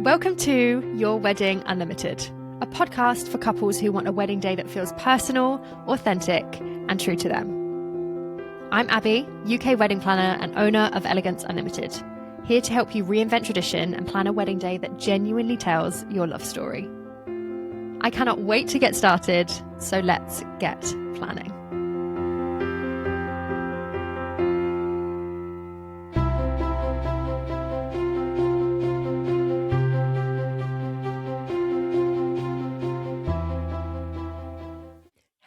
Welcome to Your Wedding Unlimited, a podcast for couples who want a wedding day that feels personal, authentic, and true to them. I'm Abby, UK wedding planner and owner of Elegance Unlimited, here to help you reinvent tradition and plan a wedding day that genuinely tells your love story. I cannot wait to get started, so let's get planning.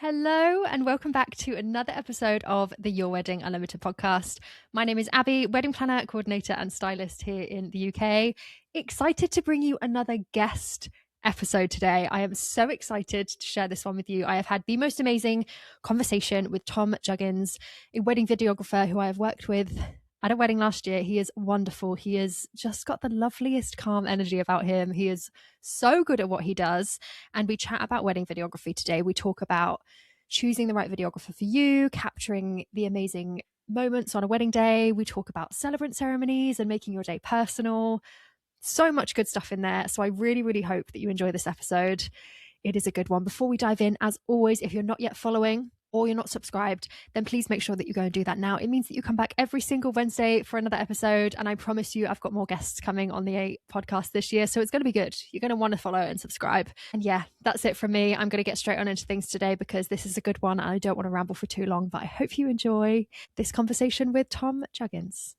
Hello and welcome back to another episode of the Your Wedding Unlimited podcast. My name is Abby, wedding planner, coordinator and stylist here in the UK. Excited to bring you another guest episode today. I am so excited to share this one with you. I have had the most amazing conversation with Tom Juggins, a wedding videographer who I have worked with at a wedding last year. He is wonderful. He has just got the loveliest calm energy about him. He is so good at what he does. And we chat about wedding videography today. We talk about choosing the right videographer for you, capturing the amazing moments on a wedding day. We talk about celebrant ceremonies and making your day personal. So much good stuff in there. So I really, really hope that you enjoy this episode. It is a good one. Before we dive in, as always, if you're not yet following or you're not subscribed, then please make sure that you go and do that now. It means that you come back every single Wednesday for another episode. And I promise you, I've got more guests coming on the podcast this year. So it's going to be good. You're going to want to follow and subscribe. And yeah, that's it from me. I'm going to get straight on into things today because this is a good one. And I don't want to ramble for too long, but I hope you enjoy this conversation with Tom Juggins.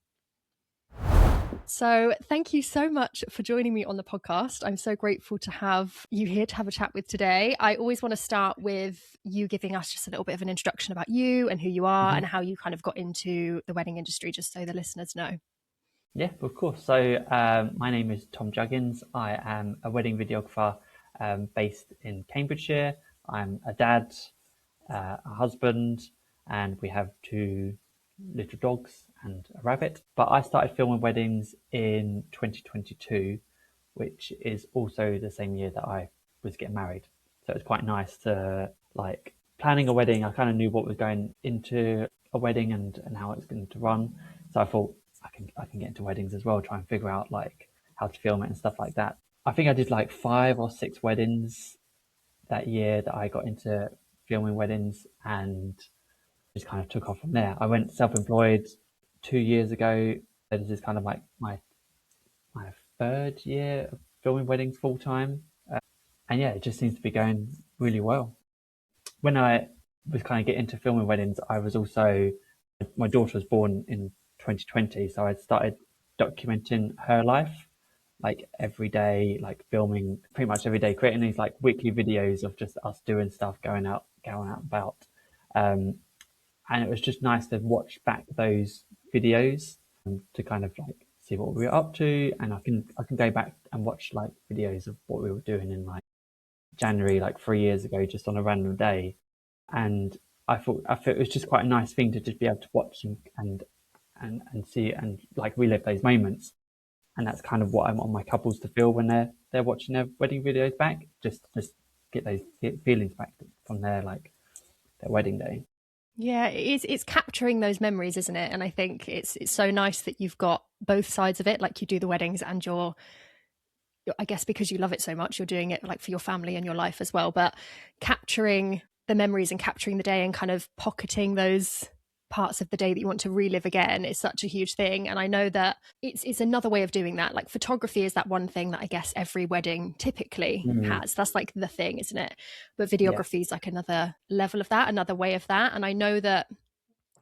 So thank you so much for joining me on the podcast. I'm so grateful to have you here to have a chat with today. I always want to start with you giving us just a little bit of an introduction about you and who you are and how you kind of got into the wedding industry, just so the listeners know. Yeah, of course. So my name is Tom Juggins. I am a wedding videographer based in Cambridgeshire. I'm a dad, a husband, and we have two little dogs and a rabbit. But I started filming weddings in 2022, which is also the same year that I was getting married. So it's quite nice to like planning a wedding. I kind of knew what was going into a wedding and how it's going to run. So I thought I can get into weddings as well, try and figure out like how to film it and stuff like that. I think I did like 5 or 6 weddings that year that I got into filming weddings and just kind of took off from there. I went self-employed 2 years ago. This is kind of like my 3rd year of filming weddings full time. And yeah, it just seems to be going really well. When I was kind of getting into filming weddings, I was also, my daughter was born in 2020. So I started documenting her life, like every day, like filming pretty much every day, creating these like weekly videos of just us doing stuff, going out about. And it was just nice to watch back those videos and to kind of like see what we were up to. And I can go back and watch like videos of what we were doing in like January, like 3 years ago, just on a random day. And I thought it was just quite a nice thing to just be able to watch and see and like relive those moments. And that's kind of what I want my couples to feel when they're watching their wedding videos back. Just get those feelings back from their wedding day. Yeah, it's capturing those memories, isn't it? And I think it's so nice that you've got both sides of it, like you do the weddings and I guess because you love it so much, you're doing it like for your family and your life as well, but capturing the memories and capturing the day and kind of pocketing those parts of the day that you want to relive again is such a huge thing. And I know that it's another way of doing that. Like photography is that one thing that I guess every wedding typically has. That's like the thing, isn't it? But videography is like another level of that, another way of that. And I know that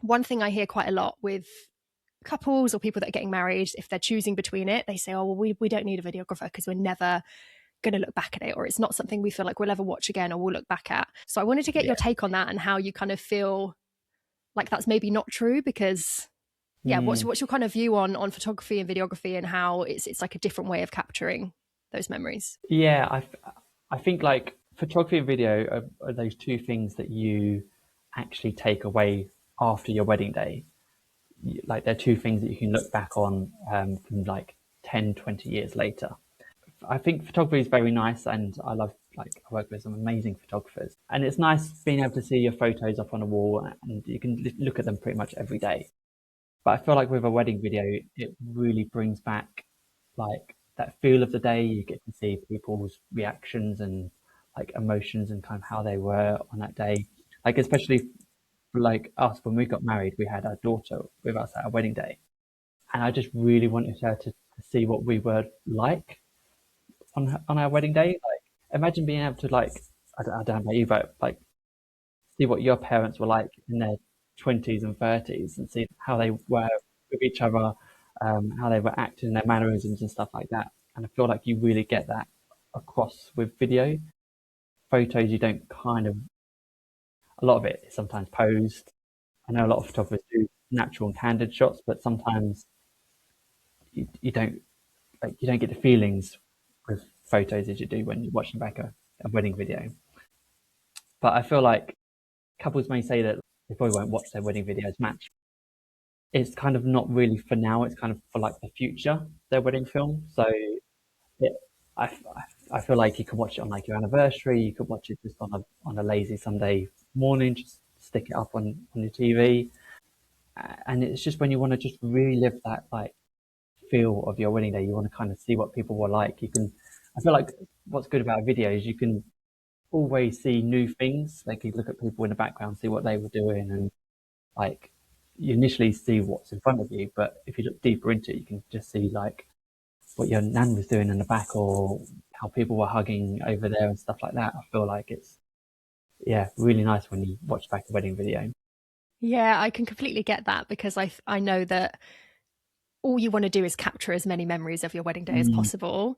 one thing I hear quite a lot with couples or people that are getting married, if they're choosing between it, they say, oh, well, we don't need a videographer because we're never going to look back at it, or it's not something we feel like we'll ever watch again or we'll look back at. So I wanted to get your take on that and how you kind of feel like that's maybe not true, because what's your kind of view on photography and videography and how it's like a different way of capturing those memories? Yeah, I think like photography and video are those two things that you actually take away after your wedding day. Like they're two things that you can look back on from like 10, 20 years later. I think photography is very nice, and I work with some amazing photographers, and it's nice being able to see your photos up on a wall and you can look at them pretty much every day. But I feel like with a wedding video, it really brings back like that feel of the day. You get to see people's reactions and like emotions and kind of how they were on that day. Like especially for like us when we got married, we had our daughter with us at our wedding day, and I just really wanted her to see what we were like on our wedding day. Like imagine being able to like I don't know about you, but like see what your parents were like in their 20s and 30s and see how they were with each other, how they were acting, their mannerisms and stuff like that. And I feel like you really get that across with video. Photos, you don't kind of, a lot of it is sometimes posed. I know a lot of photographers do natural and candid shots, but sometimes you don't like you don't get the feelings with photos as you do when you're watching back a wedding video. But I feel like couples may say that they probably won't watch their wedding videos match. It's kind of not really for now. It's kind of for like the future, their wedding film. So it, I, I feel like you can watch it on like your anniversary. You could watch it just on a lazy Sunday morning. Just stick it up on your TV, and it's just when you want to just relive that like feel of your wedding day. You want to kind of see what people were like. You can. I feel like what's good about videos, you can always see new things. Like you look at people in the background, see what they were doing, and like you initially see what's in front of you, but if you look deeper into it, you can just see like what your nan was doing in the back or how people were hugging over there and stuff like that. I feel like it's really nice when you watch back a wedding video. Yeah, I can completely get that because I know that all you want to do is capture as many memories of your wedding day as Mm, possible.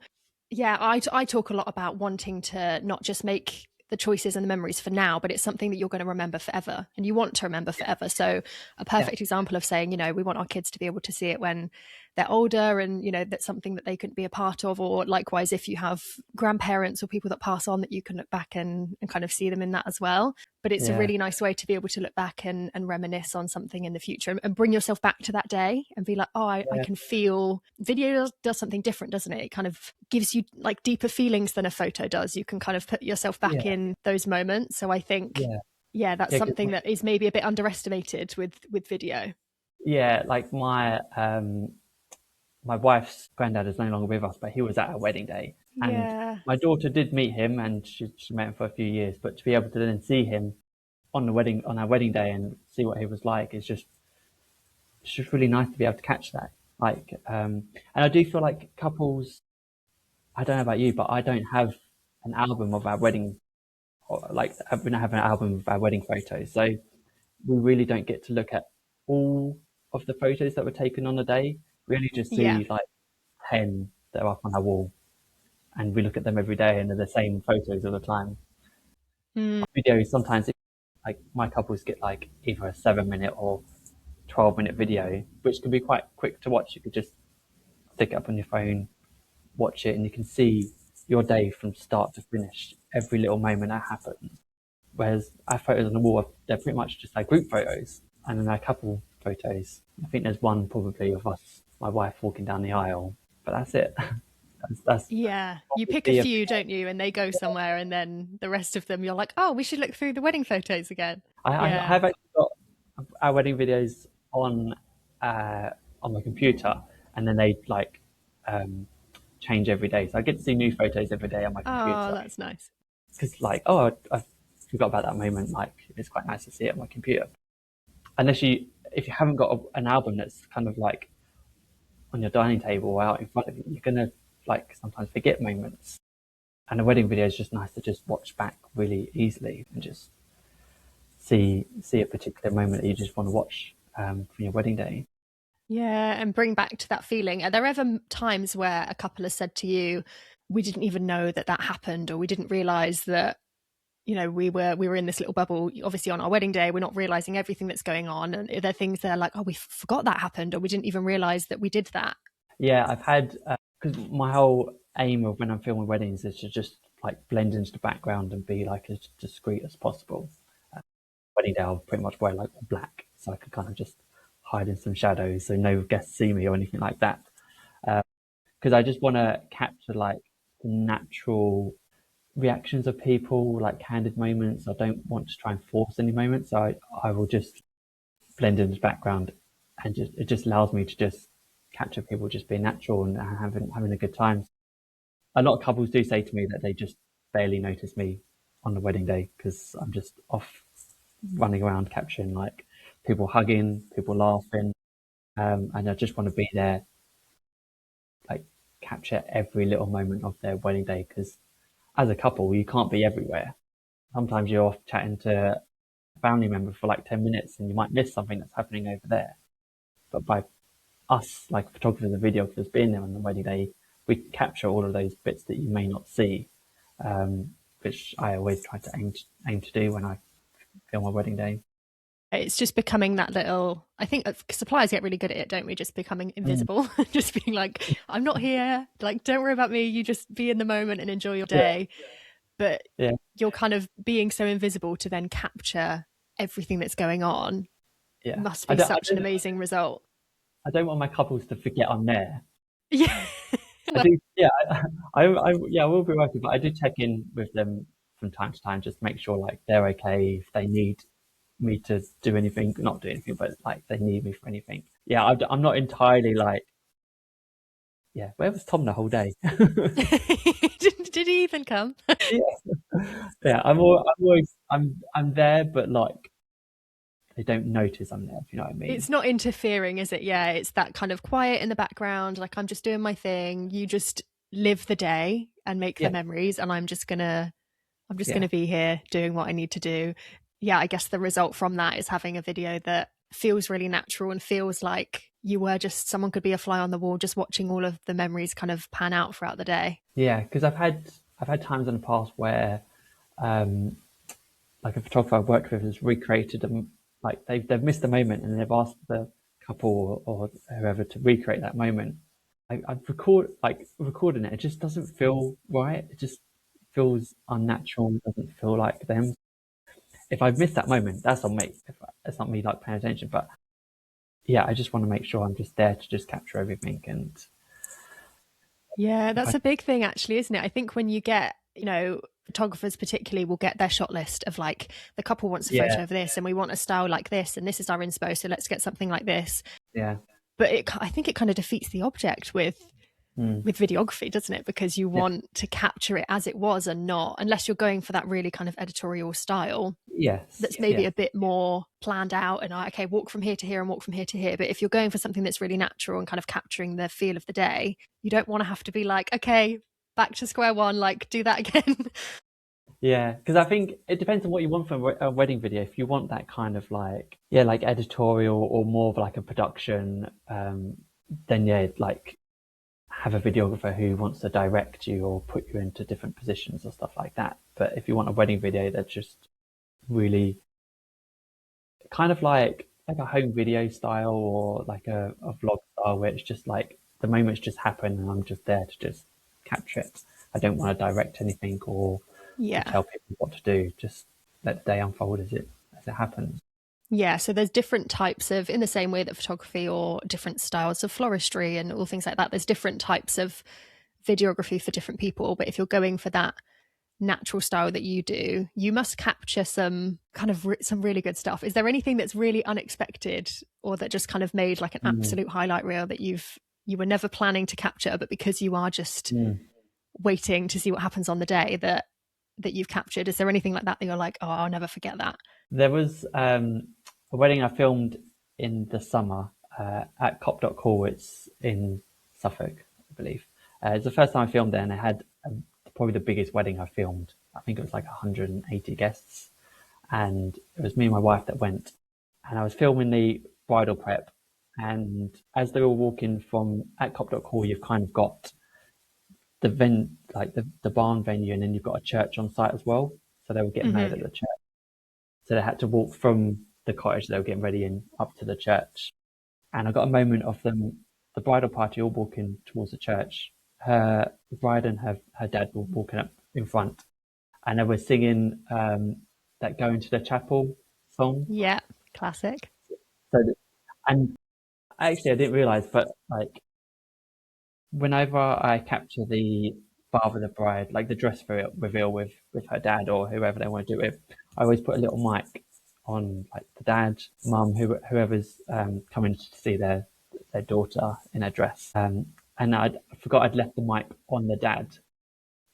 Yeah, I talk a lot about wanting to not just make the choices and the memories for now, but it's something that you're going to remember forever and you want to remember forever. So, a yeah, perfect example of saying, we want our kids to be able to see it when they're older and, that's something that they couldn't be a part of. Or likewise, if you have grandparents or people that pass on, that you can look back and kind of see them in that as well. But it's a yeah, really nice way to be able to look back and reminisce on something in the future and bring yourself back to that day and be like, oh, I yeah, can feel video does something different, doesn't it? It kind of gives you like deeper feelings than a photo does. You can kind of put yourself back yeah, in those moments. So I think, yeah, yeah, that's yeah. Because something that is maybe a bit underestimated with video. yeah, like my wife's granddad is no longer with us, but he was at our wedding day, and Yeah. my daughter did meet him, and she met him for a few years. But to be able to then see him on our wedding day and see what he was like is just it's just really nice to be able to catch that. Like, and I do feel like couples. I don't know about you, but I don't have an album of our wedding, or like we don't have an album of our wedding photos. So we really don't get to look at all of the photos that were taken on the day. We only just Yeah. see like 10 that are up on our wall, and we look at them every day, and they're the same photos all the time. Mm, Videos sometimes, like my couples get like either a 7 minute or 12-minute video, which can be quite quick to watch. You could just stick it up on your phone, watch it, and you can see your day from start to finish, every little moment that happens. Whereas our photos on the wall, they're pretty much just like group photos, and then our couple photos. I think there's one probably of us, my wife walking down the aisle, but that's it. That's yeah. You pick a probably few, don't you? And they go somewhere, and then the rest of them, you're like, oh, we should look through the wedding photos again. I Yeah. have actually got our wedding videos uh, on my computer, and then they like um, change every day. So I get to see new photos every day on my Oh, computer. that's nice. Because like, I forgot about that moment. Like, it's quite nice to see it on my computer. Unless if you haven't got an album that's kind of like on your dining table or out in front of you, you're gonna like sometimes forget moments. And a wedding video is just nice to just watch back really easily and just see a particular moment that you just want to watch from your wedding day. Yeah, and bring back to that feeling. Are there ever times where a couple has said to you, "We didn't even know that that happened," or "We didn't realize that we were in this little bubble, obviously on our wedding day, we're not realizing everything that's going on." And are there things that are like, "Oh, we forgot that happened," or "We didn't even realize that we did that"? Yeah, I've had because my whole aim of when I'm filming weddings is to just like blend into the background and be like as discreet as possible. Wedding day, I'll pretty much wear like black, so I can kind of just hide in some shadows so no guests see me or anything like that. Because I just want to capture like the natural reactions of people, like candid moments. I don't want to try and force any moments. So I will just blend into the background, and just it just allows me to just capture people just being natural and having a good time. a lot of couples do say to me that they just barely notice me on the wedding day because I'm just off running around capturing like people hugging, people laughing, and I just want to be there, like capture every little moment of their wedding day. Because as a couple, you can't be everywhere. Sometimes you're off chatting to a family member for like 10 minutes, and you might miss something that's happening over there. But by us, like photographers and videographers, being there on the wedding day, we capture all of those bits that you may not see, which I always try to aim to do when I film a wedding day. It's just becoming that little, I think suppliers get really good at it, don't we? Just becoming Mm. invisible, just being like, I'm not here. Like, don't worry about me. You just be in the moment and enjoy your Yeah, day. But yeah, you're kind of being so invisible to then capture everything that's going on yeah. must I be don't, I such an don't, amazing result. I don't want my couples to forget I'm there. Yeah. I do, yeah, yeah, I will be working, but I do check in with them from time to time, just to make sure like they're okay. If they need me to do anything, not do anything, but like they need me for anything. Yeah, I'm not entirely like, yeah, where was Tom the whole day? Did he even come? Yeah, yeah, I'm there, but like they don't notice I'm there. If you know what I mean? It's not interfering, is it? Yeah, it's that kind of quiet in the background. Like, I'm just doing my thing. You just live the day and make the Yeah, memories, and I'm just gonna yeah, be here doing what I need to do. Yeah, I guess the result from that is having a video that feels really natural and feels like you were just someone could be a fly on the wall, just watching all of the memories kind of pan out throughout the day. yeah. Because I've had times in the past where um, like a photographer I've worked with has recreated them, like they've missed a moment and they've asked the couple or whoever to recreate that moment. I've recording it. It just doesn't feel right. It just feels unnatural. It doesn't feel like them. If I've missed that moment, that's on me. It's not me like paying attention, but yeah, I just want to make sure I'm just there to just capture everything. And Yeah, if that's I, a big thing actually, isn't it? I think when you get, photographers particularly will get their shot list of like the couple wants a yeah, photo of this and we want a style like this and this is our inspo, so let's get something like this. yeah, But I think it kind of defeats the object mm, with videography, doesn't it? Because you yeah, want to capture it as it was and not, unless you're going for that really kind of editorial style yes, that's maybe yeah, a bit more planned out and okay, walk from here to here and walk from here to here. But if you're going for something that's really natural and kind of capturing the feel of the day, you don't want to have to be like, okay, back to square one, like do that again. yeah. Because I think it depends on what you want from a wedding video. If you want that kind of like, yeah, like editorial or more of like a production, then yeah, like have a videographer who wants to direct you or put you into different positions or stuff like that. But if you want a wedding video that's just really kind of like a home video style or like a vlog style where it's just like the moments just happen and I'm just there to just capture it. I don't want to direct anything or Yeah. tell people what to do. Just let the day unfold as it happens. Yeah, so there's different types of, in the same way that photography or different styles of floristry and all things like that, there's different types of videography for different people. But if you're going for that natural style that you do, you must capture some kind of some really good stuff. Is there anything that's really unexpected or that just kind of made like an Mm, absolute highlight reel that you were never planning to capture, but because you are just mm. waiting to see what happens on the day that you've captured? Is there anything like that that you're like, oh, I'll never forget that? There was a wedding I filmed in the summer at Cop.Call. It's in Suffolk, I believe. It's the first time I filmed there, and I had probably the biggest wedding I filmed. I think it was like 180 guests, and it was me and my wife that went. And I was filming the bridal prep, and as they were walking from at Cop.Call, you've kind of got like the barn venue, and then you've got a church on site as well. So they were getting married Mm-hmm. at the church. So they had to walk from the cottage they were getting ready in up to the church. And I got a moment of them, the bridal party, all walking towards the church. The bride and her dad were walking up in front, and they were singing that "Going to the Chapel" song. Yeah, classic. So, and actually, I didn't realize, but like whenever I capture the father of the bride, like the dress reveal with her dad or whoever they want to do it, I always put a little mic on like the dad, mum, whoever's coming to see their daughter in a dress. And I forgot I'd left the mic on the dad.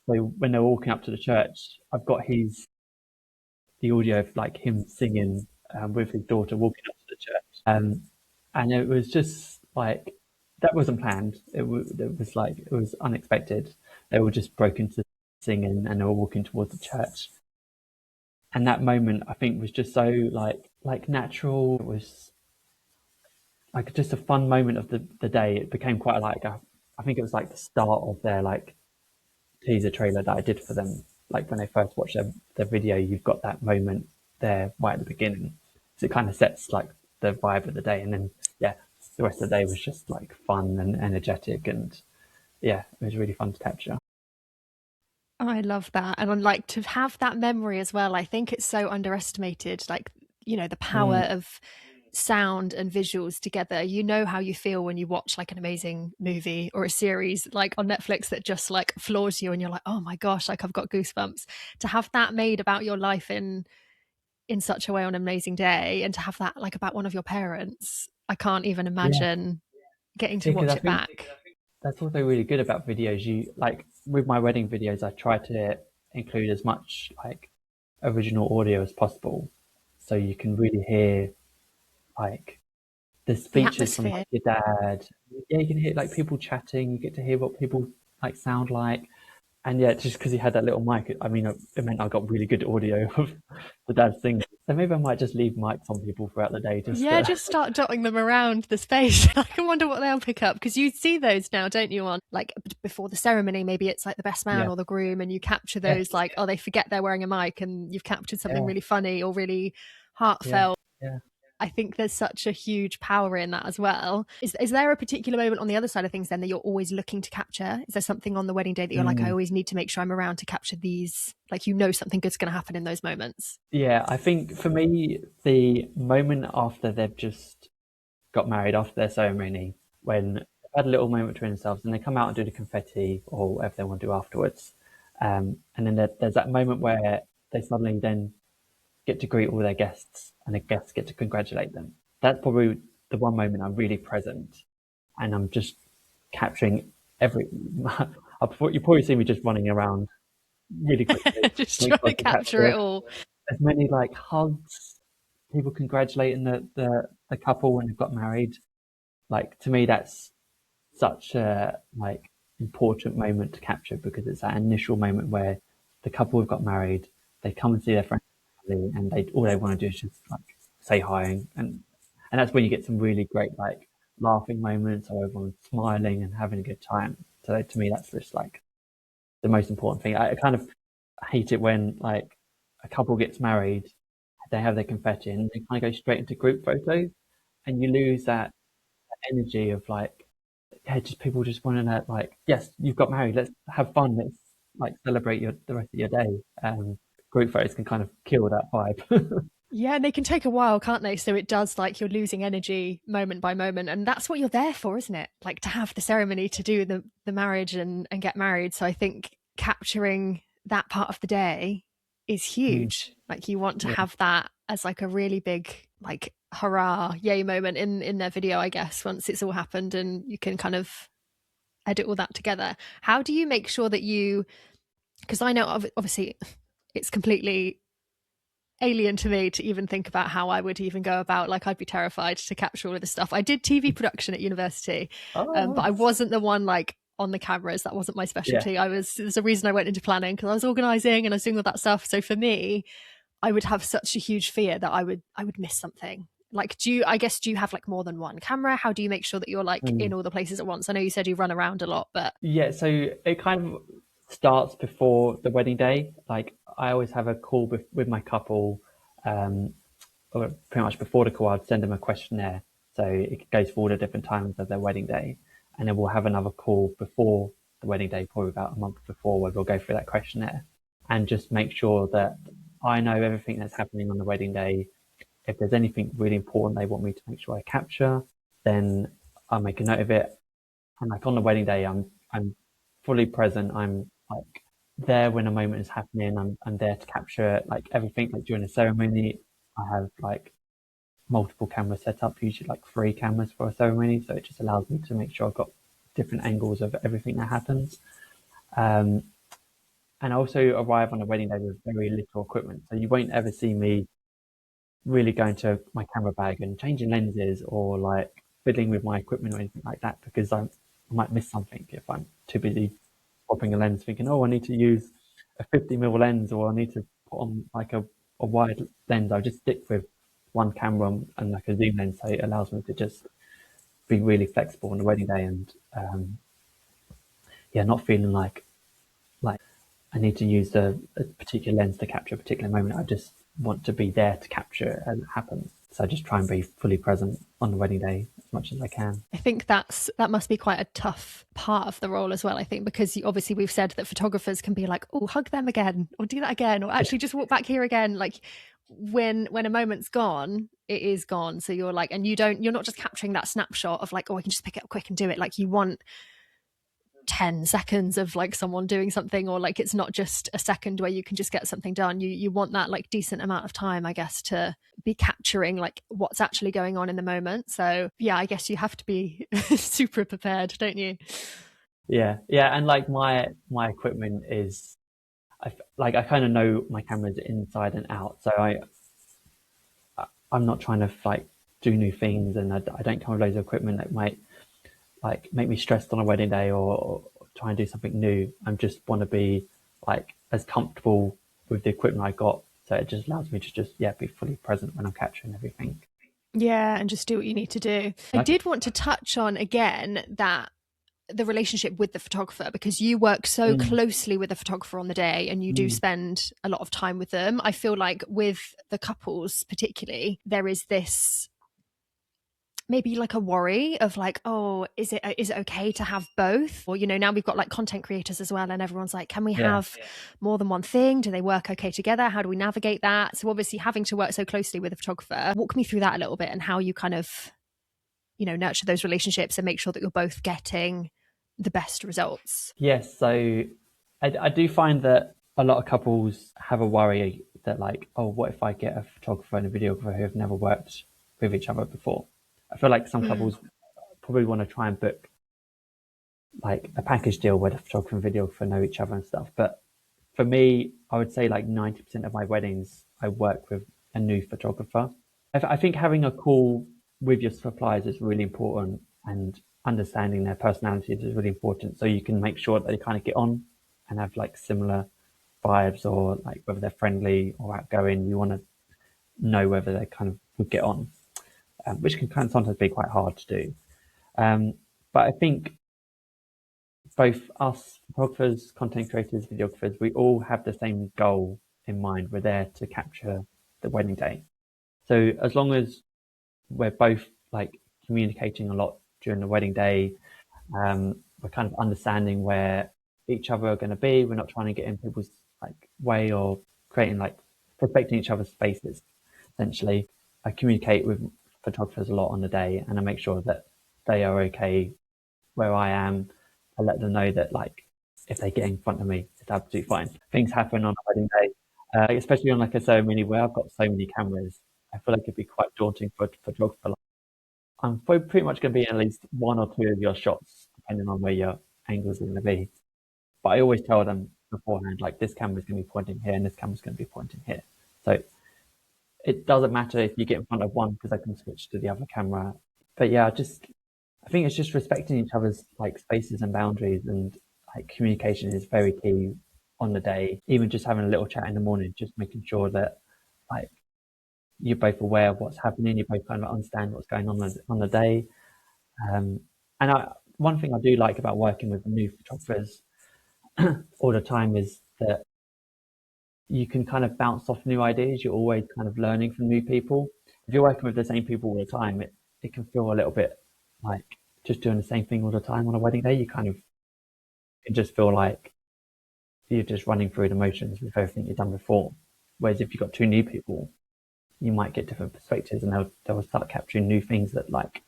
So when they're walking up to the church, I've got the audio of like him singing with his daughter walking up to the church. And it was just like that wasn't planned. It was unexpected. They were just broke into singing and they were walking towards the church. And that moment I think was just so like natural. It was like just a fun moment of the day. It became quite I think it was like the start of their like teaser trailer that I did for them. Like when they first watch their video, you've got that moment there right at the beginning. So it kind of sets like the vibe of the day. And then, yeah, the rest of the day was just like fun and energetic. And yeah, it was really fun to capture. I love that. And I like to have that memory as well. I think it's so underestimated. Like, the power Mm, of sound and visuals together. You know how you feel when you watch like an amazing movie or a series like on Netflix that just like floors you and you're like, oh my gosh, like I've got goosebumps. To have that made about your life in such a way on an amazing day, and to have that like about one of your parents, I can't even yeah, imagine getting to yeah, because watch I it think back. that's also really good about videos. You like with my wedding videos, I try to include as much like original audio as possible, so you can really hear like the The speeches from atmosphere. like your dad. Yeah, you can hear like people chatting. You get to hear what people like sound like. And yeah, just because he had that little mic, I mean, it meant I got really good audio of the dad singing. So maybe I might just leave mics on people throughout the day, just Yeah, just start dotting them around the space. I can wonder what they'll pick up, because you see those now, don't you? On like before the ceremony, maybe it's like the best man yeah, or the groom, and you capture yes, those like, oh, they forget they're wearing a mic, and you've captured something yeah, really funny or really yeah, heartfelt. yeah. I think there's such a huge power in that as well. Is there a particular moment on the other side of things then that you're always looking to capture? Is there something on the wedding day that you're like, I Mm, always need to make sure I'm around to capture these? Like, something good's going to happen in those moments. yeah, I think for me, the moment after they've just got married, after their ceremony, when they've had a little moment between themselves, and they come out and do the confetti or whatever they want to do afterwards, and then there's that moment where they suddenly then get to greet all their guests and the guests get to congratulate them. That's probably the one moment I'm really present and I'm just capturing every. You probably see me just running around really quickly, Just make trying sure to I can capture capture it all. as many like hugs, people congratulating the couple when they've got married. Like to me, that's such a like important moment to capture because it's that initial moment where the couple have got married, they come and see their friends and family, and they all they want to do is just like say hi and that's when you get some really great like laughing moments or everyone smiling and having a good time. So to me, that's just like the most important thing. I kind of hate it when like a couple gets married, they have their confetti and they kind of go straight into group photos, and you lose that energy of like yeah, just people just want to like, yes, you've got married. Let's have fun. Let's like celebrate the rest of your day. Group photos can kind of kill that vibe. Yeah, and they can take a while, can't they? So it does, like, you're losing energy moment by moment, and that's what you're there for, isn't it? Like, to have the ceremony, to do the marriage and get married. So I think capturing that part of the day is Mm, huge. Like, you want to yeah. have that as like a really big like hurrah, yay moment in their video, I guess, once it's all happened and you can kind of edit all that together. How do you make sure that because I know obviously it's completely alien to me to even think about how I would even go about. Like, I'd be terrified to capture all of this stuff. I did TV production at university, Oh, but I nice. wasn't the one like on the cameras. That wasn't my Yeah. specialty. There's a reason I went into planning, because I was organizing and I was doing all that stuff. So for me, I would have such a huge fear that I would miss something. Like, do you have like more than one camera? How do you make sure that you're like Mm. in all the places at once? I know you said you run around a lot, but Yeah. So it kind of starts before the wedding day. Like I always have a call with my couple, um, or pretty much before the call, I'd send them a questionnaire. So it goes for all the different times of their wedding day. And then we'll have another call before the wedding day, probably about a month before, where we'll go through that questionnaire and just make sure that I know everything that's happening on the wedding day. If there's anything really important they want me to make sure I capture, then I'll make a note of it. And like on the wedding day, I'm fully present. I'm like there when a moment is happening. I'm there to capture like everything. Like during the ceremony, I have like multiple cameras set up, usually like 3 cameras for a ceremony. So it just allows me to make sure I've got different angles of everything that happens. Um, and I also arrive on a wedding day with very little equipment. So you won't ever see me really going to my camera bag and changing lenses or like fiddling with my equipment or anything like that because I might miss something if I'm too busy popping a lens thinking, oh, I need to use a 50mm lens or I need to put on like a wide lens. I just stick with one camera and like a zoom lens so it allows me to just be really flexible on the wedding day and yeah, not feeling like I need to use a particular lens to capture a particular moment. I just want to be there to capture it as it happens. So I just try and be fully present on the wedding day as much as I can. I think that must be quite a tough part of the role as well. I think because obviously we've said that photographers can be like, oh, hug them again, or do that again, or actually just walk back here again. Like when a moment's gone, it is gone. So you're like, and you're not just capturing that snapshot of like, oh, I can just pick it up quick and do it. Like you want 10 seconds of like someone doing something, or like it's not just a second where you can just get something done. You want that like decent amount of time, I guess, to be capturing like what's actually going on in the moment. So yeah, I guess you have to be super prepared, don't you? Yeah, yeah, and like my equipment is, like I kind of know my cameras inside and out, so I'm not trying to like do new things, and I don't come with loads of equipment that might like make me stressed on a wedding day or try and do something new. I just want to be like as comfortable with the equipment I got, so it just allows me to just yeah be fully present when I'm capturing everything. Yeah, and just do what you need to do. I Like, did want to touch on again that the relationship with the photographer, because you work so mm, closely with the photographer on the day and you do mm, spend a lot of time with them. I feel like with the couples particularly, there is this maybe like a worry of like, oh, is it okay to have both? Or now we've got like content creators as well, and everyone's like, can we yeah, have more than one thing? Do they work okay together? How do we navigate that? So obviously having to work so closely with a photographer, walk me through that a little bit and how you kind of nurture those relationships and make sure that you're both getting the best results. yes. So I do find that a lot of couples have a worry that like, oh, what if I get a photographer and a videographer who have never worked with each other before? I feel like some Mm. couples probably want to try and book like a package deal where the photographer and videographer know each other and stuff. But for me, I would say like 90% of my weddings, I work with a new photographer. I think having a call with your suppliers is really important, and understanding their personalities is really important. So you can make sure that they kind of get on and have like similar vibes, or like whether they're friendly or outgoing. You want to know whether they kind of would get on, which can kind of sometimes be quite hard to do. Um, but I think both us photographers, content creators, videographers, we all have the same goal in mind. We're there to capture the wedding day. So as long as we're both like communicating a lot during the wedding day, we're kind of understanding where each other are going to be. We're not trying to get in people's like way or creating like respecting each other's spaces. Essentially, I communicate with photographers a lot on the day, and I make sure that they are okay where I am. I let them know that like if they get in front of me, it's absolutely fine. Things happen on a wedding day, especially on like a ceremony where I've got so many cameras. I feel like it'd be quite daunting for a photographer. Like, I'm pretty much going to be in at least one or two of your shots, depending on where your angles are going to be. But I always tell them beforehand, like this camera's going to be pointing here and this camera's going to be pointing here. So it doesn't matter if you get in front of one because I can switch to the other camera. But yeah, I think it's just respecting each other's like spaces and boundaries, and like communication is very key on the day. Even just having a little chat in the morning, just making sure that like you're both aware of what's happening, you both kind of understand what's going on the day. Um, and one thing I do like about working with new photographers all the time is that you can kind of bounce off new ideas. You're always kind of learning from new people. If you're working with the same people all the time, it can feel a little bit like just doing the same thing all the time on a wedding day. You kind of can just feel like you're just running through the motions with everything you've done before. Whereas if you've got two new people, you might get different perspectives, and they'll start capturing new things that like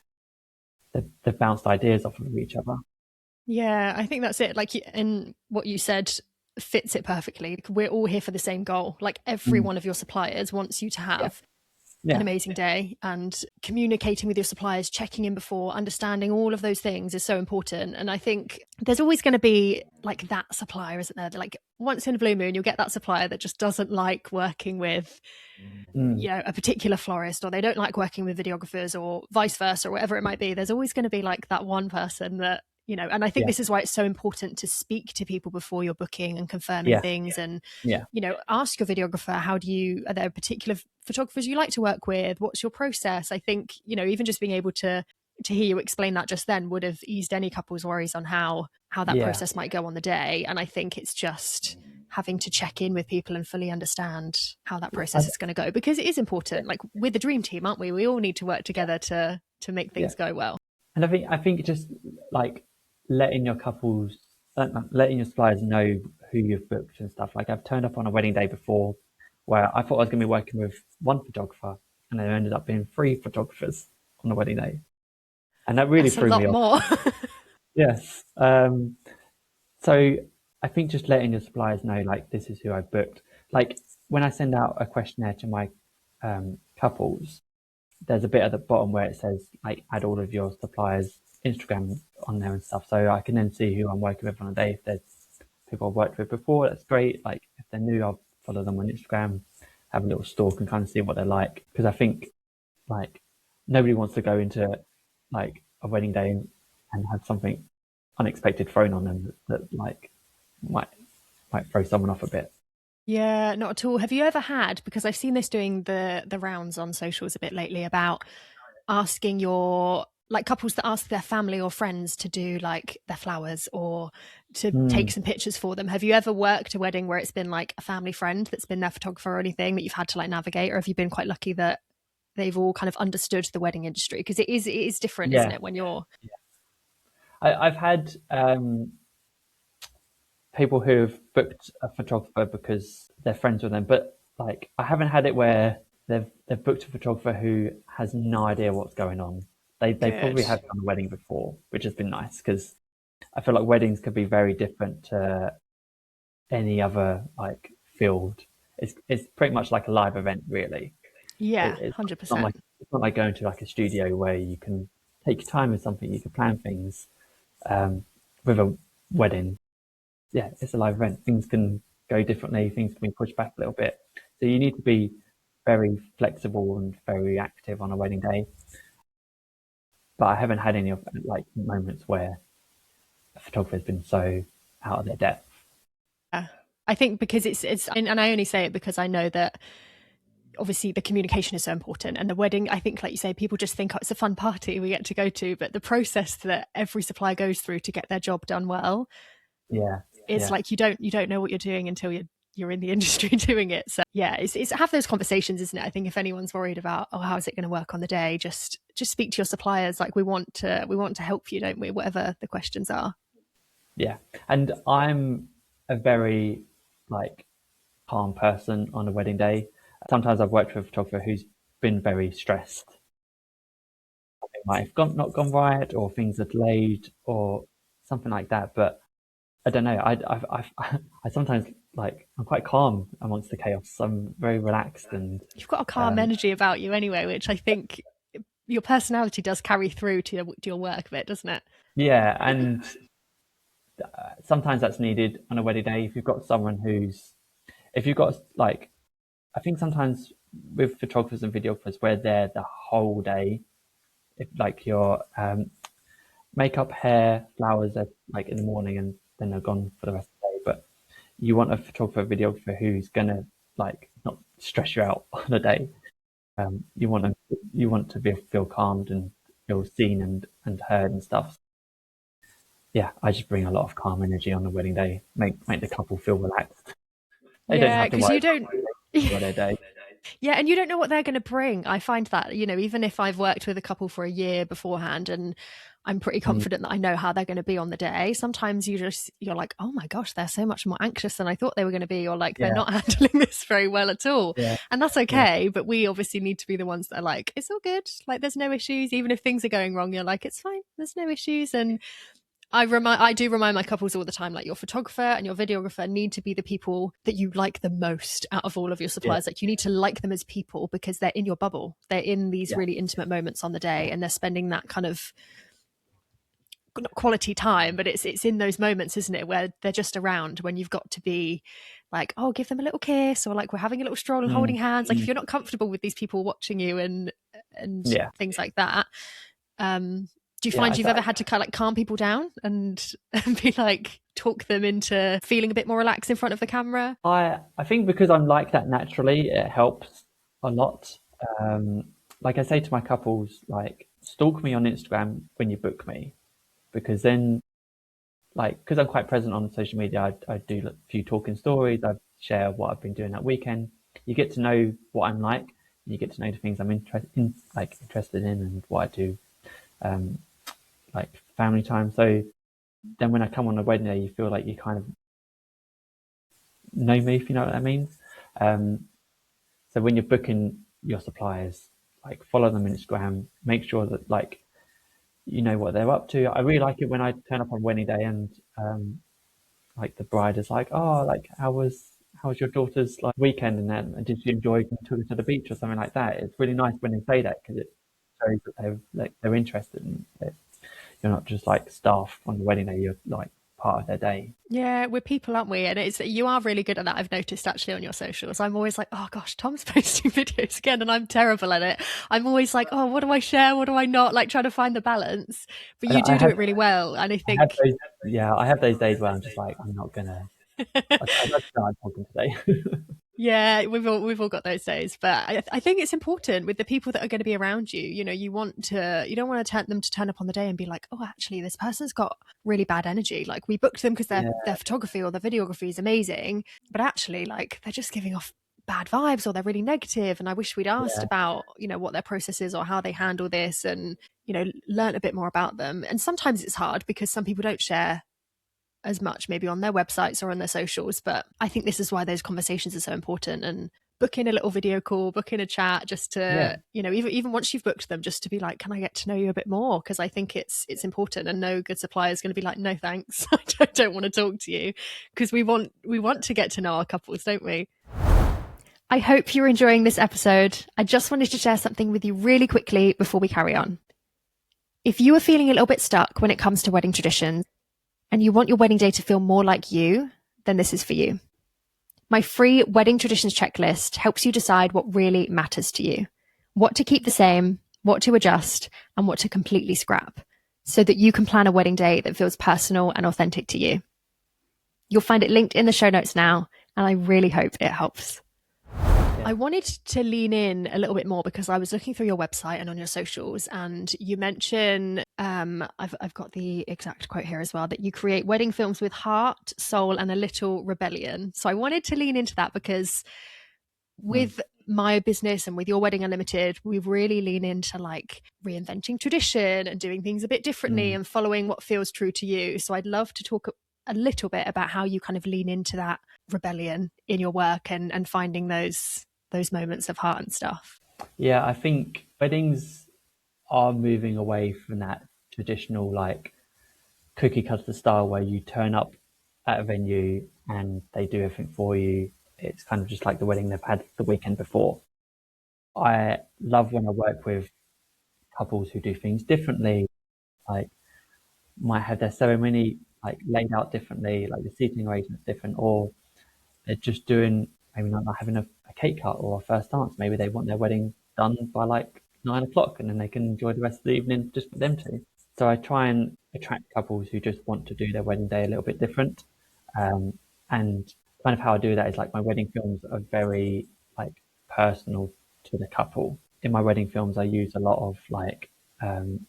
they've bounced ideas off of each other. Yeah, I think that's it. Like, and what you said fits it perfectly. We're all here for the same goal. Like, every Mm, one of your suppliers wants you to yeah, have an Yeah. amazing day, and communicating with your suppliers, checking in before, understanding all of those things is so important. And I think there's always going to be like that supplier, isn't there? Like once in a blue moon, you'll get that supplier that just doesn't like working with a particular florist, or they don't like working with videographers, or vice versa, or whatever it might be. There's always going to be like that one person that, and I think Yeah. this is why it's so important to speak to people before you're booking and confirming Yeah. things. And Yeah. ask your videographer, are there particular photographers you like to work with? What's your process? I think, even just being able to hear you explain that just then would have eased any couple's worries on how that Yeah. process might go on the day. And I think it's just having to check in with people and fully understand how that I, process is going to go, because it is important. Like we're the dream team, aren't we? We all need to work together to make yeah. things go well. And I think just like letting your couples, letting your suppliers know who you've booked and stuff. Like I've turned up on a wedding day before where I thought I was going to be working with one photographer, and there ended up being three photographers on the wedding day, and that really That's a threw me lot off. more. Yes. So I think just letting your suppliers know, like, this is who I've booked. Like when I send out a questionnaire to my couples, there's a bit at the bottom where it says like add all of your suppliers' Instagram on there and stuff, so I can then see who I'm working with on a day. If there's people I've worked with before, that's great. Like if they're new, I'll follow them on Instagram, have a little stalk and kind of see what they're like. Because I think like nobody wants to go into like a wedding day and have something unexpected thrown on them that like might throw someone off a bit. Yeah, not at all. Have you ever had, because I've seen this doing the rounds on socials a bit lately, about asking your like couples that ask their family or friends to do like their flowers or to take Mm, some pictures for them? Have you ever worked a wedding where it's been like a family friend that's been their photographer or anything that you've had to like navigate, or have you been quite lucky that they've all kind of understood the wedding industry? Because it is different, isn't yeah, it, when you're I've had people who have booked a photographer because they're friends with them, but like I haven't had it where they've booked a photographer who has no idea what's going on. They good? probably have done a wedding before, which has been nice because I feel like weddings could be very different to any other like field. It's pretty much like a live event, really. Yeah, It's not 100%. like going to like a studio where you can take your time with something, you can plan things. With a wedding, yeah, it's a live event. Things can go differently. Things can be pushed back a little bit. So you need to be very flexible and very active on a wedding day. But I haven't had any of like moments where a photographer has been so out of their depth. Yeah. I think because and I only say it because I know that obviously the communication is so important, and the wedding, I think, like you say, people just think, oh, it's a fun party we get to go to, but the process that every supplier goes through to get their job done well, Yeah, it's yeah, like you don't know what you're doing until you're in the industry doing it. So yeah, it's have those conversations, isn't it? I think if anyone's worried about, oh, how is it going to work on the day, just speak to your suppliers. Like we want to help you, don't we, whatever the questions are. yeah. And I'm a very like calm person on a wedding day. Sometimes I've worked with a photographer who's been very stressed. It might have not gone right, or things are delayed, or something like that. But I don't know. I sometimes like I'm quite calm amongst the chaos. I'm very relaxed and You've got a calm um, energy about you anyway, which I think your personality does carry through to your work bit, doesn't it? yeah. And sometimes that's needed on a wedding day. If you've got someone if you've got like, I think sometimes with photographers and videographers where they're the whole day, if like your makeup, hair, flowers are like in the morning and then they're gone for the rest of the day. But you want a photographer, videographer who's gonna like not stress you out on the day. You want to feel calmed and feel seen and heard and stuff. Yeah, I just bring a lot of calm energy on the wedding day. Make the couple feel relaxed. They don't Yeah, have to because you worry don't. about their day. Yeah, and you don't know what they're going to bring. I find that, even if I've worked with a couple for a year beforehand and I'm pretty Mm, confident that I know how they're going to be on the day, sometimes you're like, oh my gosh, they're so much more anxious than I thought they were going to be, or like they're yeah, not handling this very well at all. yeah, And that's yeah, okay, but we obviously need to be the ones that are like, it's all good. Like there's no issues. Even if things are going wrong, you're like, it's fine. There's no issues. And I do remind my couples all the time, like your photographer and your videographer need to be the people that you like the most out of all of your Yeah, suppliers. Like you need to like them as people because they're in your bubble. They're in these yeah, really intimate moments on the day, and they're spending that kind of not quality time, but it's in those moments, isn't it, where they're just around when you've got to be like, oh, give them a little kiss, or like we're having a little stroll and mm, holding hands. Like if mm, you're not comfortable with these people watching you and yeah, things like that, do you yeah. find you've ever had to kind of like calm people down and be like talk them into feeling a bit more relaxed in front of the camera? I think because I'm like that naturally, it helps a lot. Um, like I say to my couples, like stalk me on Instagram when you book me, because then like because I'm quite present on social media, I do a few talking stories. I share what I've been doing that weekend. You get to know what I'm like. You get to know the things I'm interested in and what I do, um, like family time. So then when I come on a wedding day, you feel like you kind of know me, if you know what I mean. Um, so when you're booking your suppliers, like follow them on Instagram, make sure that like you know what they're up to. I really like it when I turn up on wedding day and like the bride is like, oh, like how was your daughter's like weekend and then and did she enjoy going to the beach or something like that? It's really nice when they say that because it shows that they're interested in it. You're not just like staff on the wedding day. You're like part of their day. Yeah, we're people, aren't we? And it's you are really good at that. I've noticed actually on your socials. I'm always like, oh gosh, Tom's posting videos again, and I'm terrible at it. I'm always like, oh, what do I share? What do I not? Like trying to find the balance. But you I do have it really well, and I I have think those yeah I have those days where I'm just like I'm not gonna I don't know I'm talking today. yeah, we've all got those days, but I think it's important with the people that are going to be around you. You know, you don't want to turn them to turn up on the day and be like, oh, actually, this person's got really bad energy. Like we booked them because Yeah, their photography or their videography is amazing, but actually, like they're just giving off bad vibes or they're really negative. And I wish we'd asked yeah, about what their process is or how they handle this, and learn a bit more about them. And sometimes it's hard because some people don't share as much maybe on their websites or on their socials, but I think this is why those conversations are so important. And book in a little video call, book in a chat, just yeah, to even once you've booked them, just to be like, can I get to know you a bit more? Because I think it's important. And no good supplier is going to be like, no thanks, I don't want to talk to you, because we want to get to know our couples, don't we? I hope you're enjoying this episode. I just wanted to share something with you really quickly before we carry on. If you are feeling a little bit stuck when it comes to wedding traditions and you want your wedding day to feel more like you, then this is for you. My free wedding traditions checklist helps you decide what really matters to you, what to keep the same, what to adjust, and what to completely scrap, so that you can plan a wedding day that feels personal and authentic to you. You'll find it linked in the show notes now, and I really hope it helps. yeah. I wanted to lean in a little bit more because I was looking through your website and on your socials, and you mention I've got the exact quote here as well, that you create wedding films with heart, soul, and a little rebellion. So I wanted to lean into that because Mm, with my business and with your wedding unlimited, we really lean into like reinventing tradition and doing things a bit differently mm. and following what feels true to you. So I'd love to talk a little bit about how you kind of lean into that rebellion in your work and finding those moments of heart and stuff. Yeah, I think weddings are moving away from that traditional like cookie cutter style where you turn up at a venue and they do everything for you. It's kind of just like the wedding they've had the weekend before. I love when I work with couples who do things differently, like might have their ceremony like laid out differently, like the seating arrangement's different, or they're just doing maybe not having a cake cut or a first dance. Maybe they want their wedding done by like 9 o'clock and then they can enjoy the rest of the evening just for them two. So I try and attract couples who just want to do their wedding day a little bit different. Um, and kind of how I do that is like my wedding films are very like personal to the couple. In my wedding films, I use a lot of like um,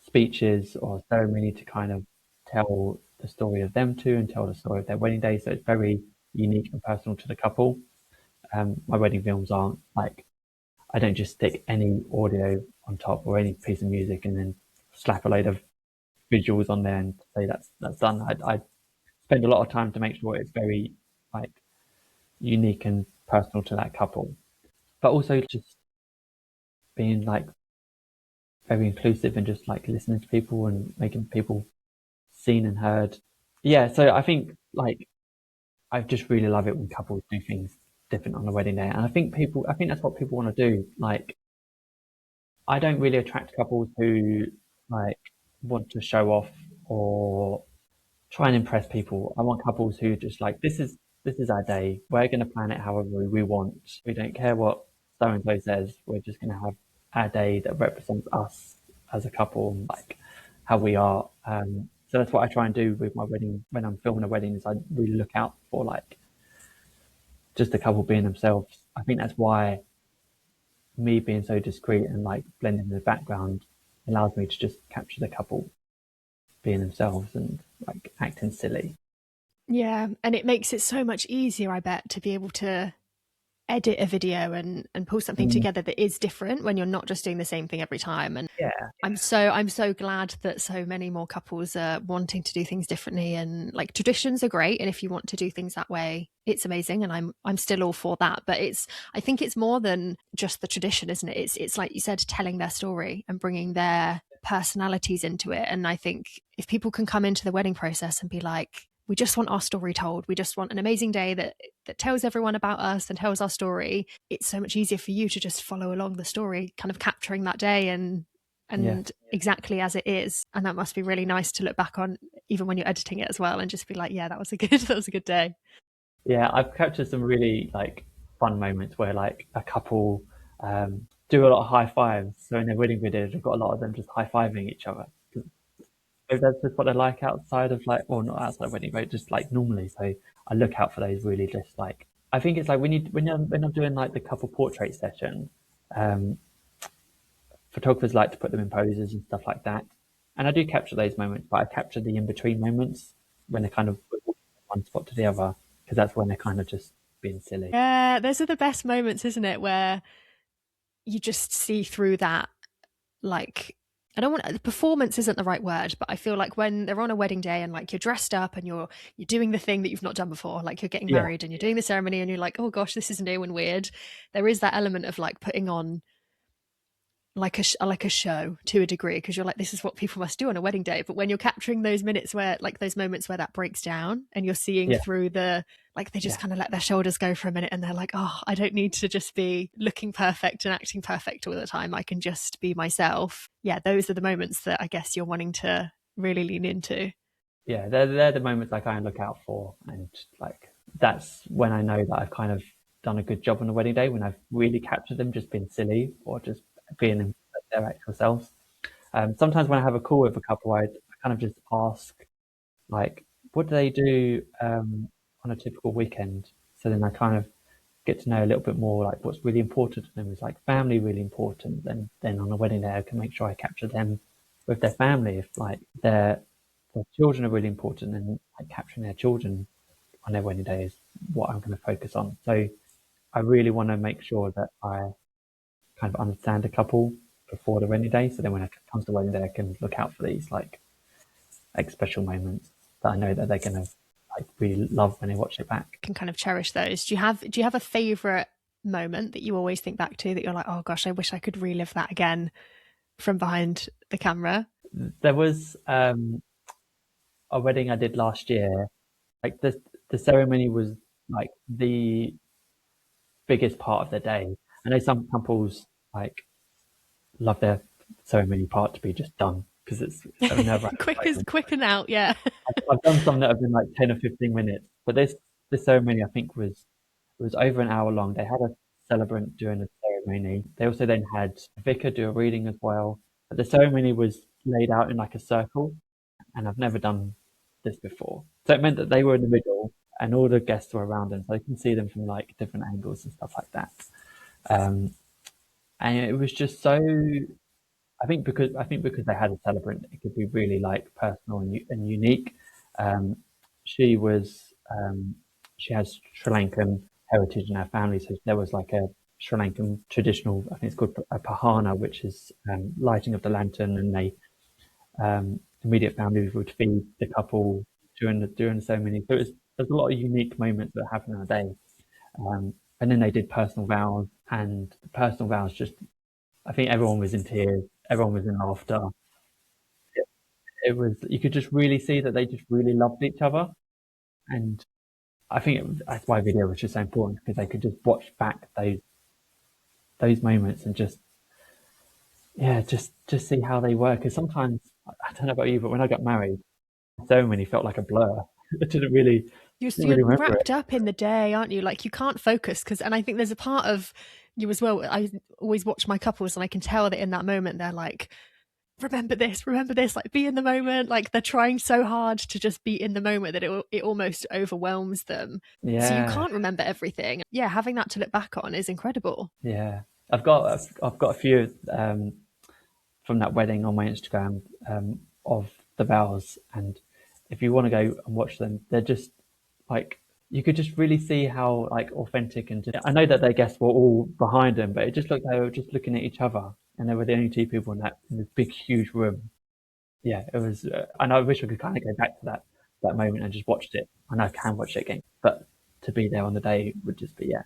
speeches or ceremony to kind of tell the story of them two and tell the story of their wedding day. So it's very unique and personal to the couple. My wedding films aren't like I don't just stick any audio on top or any piece of music and then slap a load of visuals on there and say that's done. I spend a lot of time to make sure it's very like unique and personal to that couple, but also just being like very inclusive and just like listening to people and making people seen and heard. Yeah, so I think like I just really love it when couples do things different on the wedding day, and I think that's what people want to do. Like, I don't really attract couples who like want to show off or try and impress people. I want couples who just like this is our day. We're going to plan it however we want. We don't care what so and so says. We're just going to have our day that represents us as a couple, and like how we are. So that's what I try and do with my wedding when I'm filming a wedding. Is I really look out for like just the couple being themselves. I think that's why me being so discreet and like blending in the background allows me to just capture the couple being themselves and like acting silly. Yeah, and it makes it so much easier, I bet, to be able to edit a video and pull something Mm, together that is different when you're not just doing the same thing every time. And yeah, I'm so glad that so many more couples are wanting to do things differently, and like traditions are great, and if you want to do things that way, it's amazing, and I'm still all for that. But I think it's more than just the tradition, isn't it? It's like you said, telling their story and bringing their personalities into it. And I think if people can come into the wedding process and be like, we just want our story told, we just want an amazing day that tells everyone about us and tells our story, it's so much easier for you to just follow along the story, kind of capturing that day yeah. and exactly as it is. And that must be really nice to look back on, even when you're editing it as well, and just be like, yeah, that was a good that was a good day. Yeah, I've captured some really like fun moments where like a couple do a lot of high fives. So in their wedding videos, I've got a lot of them just high fiving each other. Maybe that's just what they like outside of like, well, not outside of wedding, but just like normally. So I look out for those really just like, I think it's like when I'm doing like the couple portrait session, um, photographers like to put them in poses and stuff like that. And I do capture those moments, but I capture the in between moments when they're kind of one spot to the other, because that's when they're kind of just being silly. Yeah, those are the best moments, isn't it, where you just see through that, like, I don't want, performance isn't the right word, but I feel like when they're on a wedding day and like you're dressed up and you're doing the thing that you've not done before, like you're getting Yeah, married and you're doing the ceremony and you're like, oh gosh, this is new and weird. There is that element of like putting on like a show to a degree, because you're like, this is what people must do on a wedding day. But when you're capturing those minutes where, like, those moments where that breaks down and you're seeing yeah, through the, like, they just yeah, kind of let their shoulders go for a minute and they're like, oh, I don't need to just be looking perfect and acting perfect all the time, I can just be myself. Yeah, those are the moments that I guess you're wanting to really lean into. yeah. They're the moments I kind of look out for, and like that's when I know that I've kind of done a good job on the wedding day when I've really captured them just being silly or just being their actual selves. Sometimes when I have a call with a couple, I kind of just ask like, what do they do on a typical weekend? So then I kind of get to know a little bit more like what's really important to them. Is like family really important? Then on a wedding day I can make sure I capture them with their family. If like their children are really important, then like capturing their children on their wedding day is what I'm going to focus on. So I really want to make sure that I kind of understand a couple before the wedding day. So then when it comes to wedding day, I can look out for these like special moments that I know that they're gonna like really love when they watch it back. Can kind of cherish those. Do you have a favorite moment that you always think back to that you're like, oh gosh, I wish I could relive that again from behind the camera? There was a wedding I did last year. Like the ceremony was like the biggest part of the day. I know some couples like love their ceremony part to be just done because it's so nerve-wracking moment. Quick and out, yeah. I've done some that have been like 10 or 15 minutes, but this ceremony I think was over an hour long. They had a celebrant doing the ceremony. They also then had a vicar do a reading as well. But the ceremony was laid out in like a circle, and I've never done this before. So it meant that they were in the middle and all the guests were around them, so they can see them from like different angles and stuff like that. Um, and it was just so I think because they had a celebrant, it could be really like personal and unique. Um, she was she has Sri Lankan heritage in her family, so there was like a Sri Lankan traditional. I think it's called a pahana, which is lighting of the lantern, and they immediate families would feed the couple during the ceremony. So there's a lot of unique moments that happen in a day. And then they did personal vows, and the personal vows just I think everyone was in tears, everyone was in laughter. it was, you could just really see that they just really loved each other. And I think that's why video was just so important, because they could just watch back those moments and just, yeah, just see how they were. Because sometimes, I don't know about you, but when I got married, the ceremony felt like a blur. I You're didn't really remember it. wrapped up in the day, aren't you? Like you can't focus because, and I think there's a part of you as well. I always watch my couples, and I can tell that in that moment they're like, remember this, like be in the moment. Like they're trying so hard to just be in the moment that it almost overwhelms them. So you Yeah, can't remember everything. Yeah, having that to look back on is incredible. yeah. I've got a few from that wedding on my Instagram, of the vows, and if you want to go and watch them, they're just like, you could just really see how like authentic, and just, I know that their guests were all behind them, but it just looked like they were just looking at each other, and they were the only two people in this big huge room. Yeah, it was, and I wish I could kind of go back to that moment and just watched it. I know I can watch it again, but to be there on the day would just be, yeah.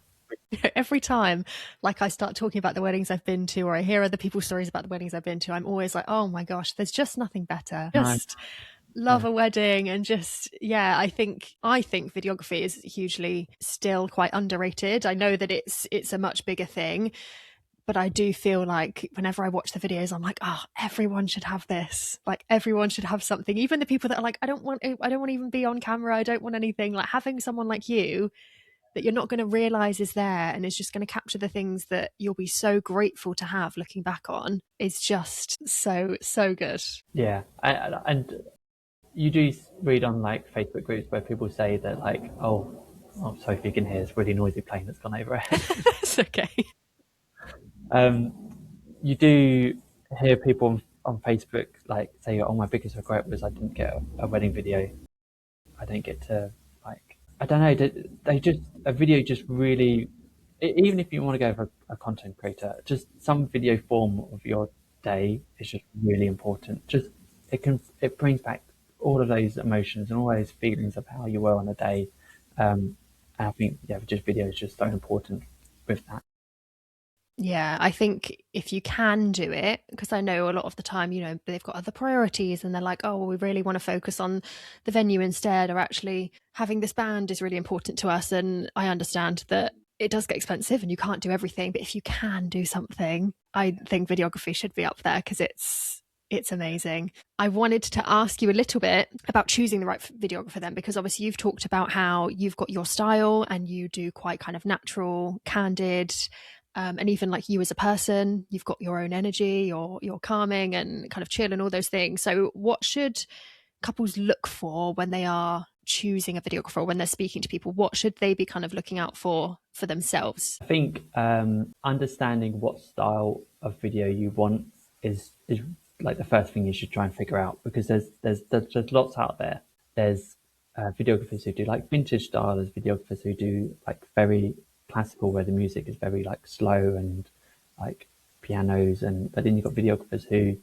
Every time like I start talking about the weddings I've been to, or I hear other people's stories about the weddings I've been to, I'm always like, oh my gosh, there's just nothing better. No, Just love yeah, a wedding. And just, yeah, I think videography is hugely still quite underrated. I know that it's a much bigger thing, but I do feel like whenever I watch the videos, I'm like, oh, everyone should have this. Like everyone should have something. Even the people that are like, I don't want to even be on camera, I don't want anything. Like having someone like you that you're not going to realize is there and is just going to capture the things that you'll be so grateful to have looking back on is just so good. yeah. And you do read on like Facebook groups where people say that, like, oh, I'm sorry if you can hear this really noisy plane that's gone overhead. It's okay. um, you do hear people on Facebook like say, oh, my biggest regret was I didn't get a wedding video. I didn't get to, like, I don't know. They just, a video just really, even if you want to go for a content creator, just some video form of your day is just really important. Just, it brings back all of those emotions and all those feelings of how you were on the day. And I think, yeah, just video is just so important with that. Yeah, I think if you can do it, because I know a lot of the time, they've got other priorities and they're like, oh, well, we really want to focus on the venue instead, or actually having this band is really important to us. And I understand that it does get expensive and you can't do everything, but if you can do something, I think videography should be up there because it's amazing. I wanted to ask you a little bit about choosing the right videographer then, because obviously you've talked about how you've got your style and you do quite kind of natural, candid, and even like you as a person, you've got your own energy, you're calming and kind of chill and all those things. So what should couples look for when they are choosing a videographer, when they're speaking to people? What should they be kind of looking out for themselves? I think understanding what style of video you want is like the first thing you should try and figure out, because there's lots out there. There's videographers who do like vintage style. There's videographers who do like very classical, where the music is very like slow and like pianos, and but then you've got videographers who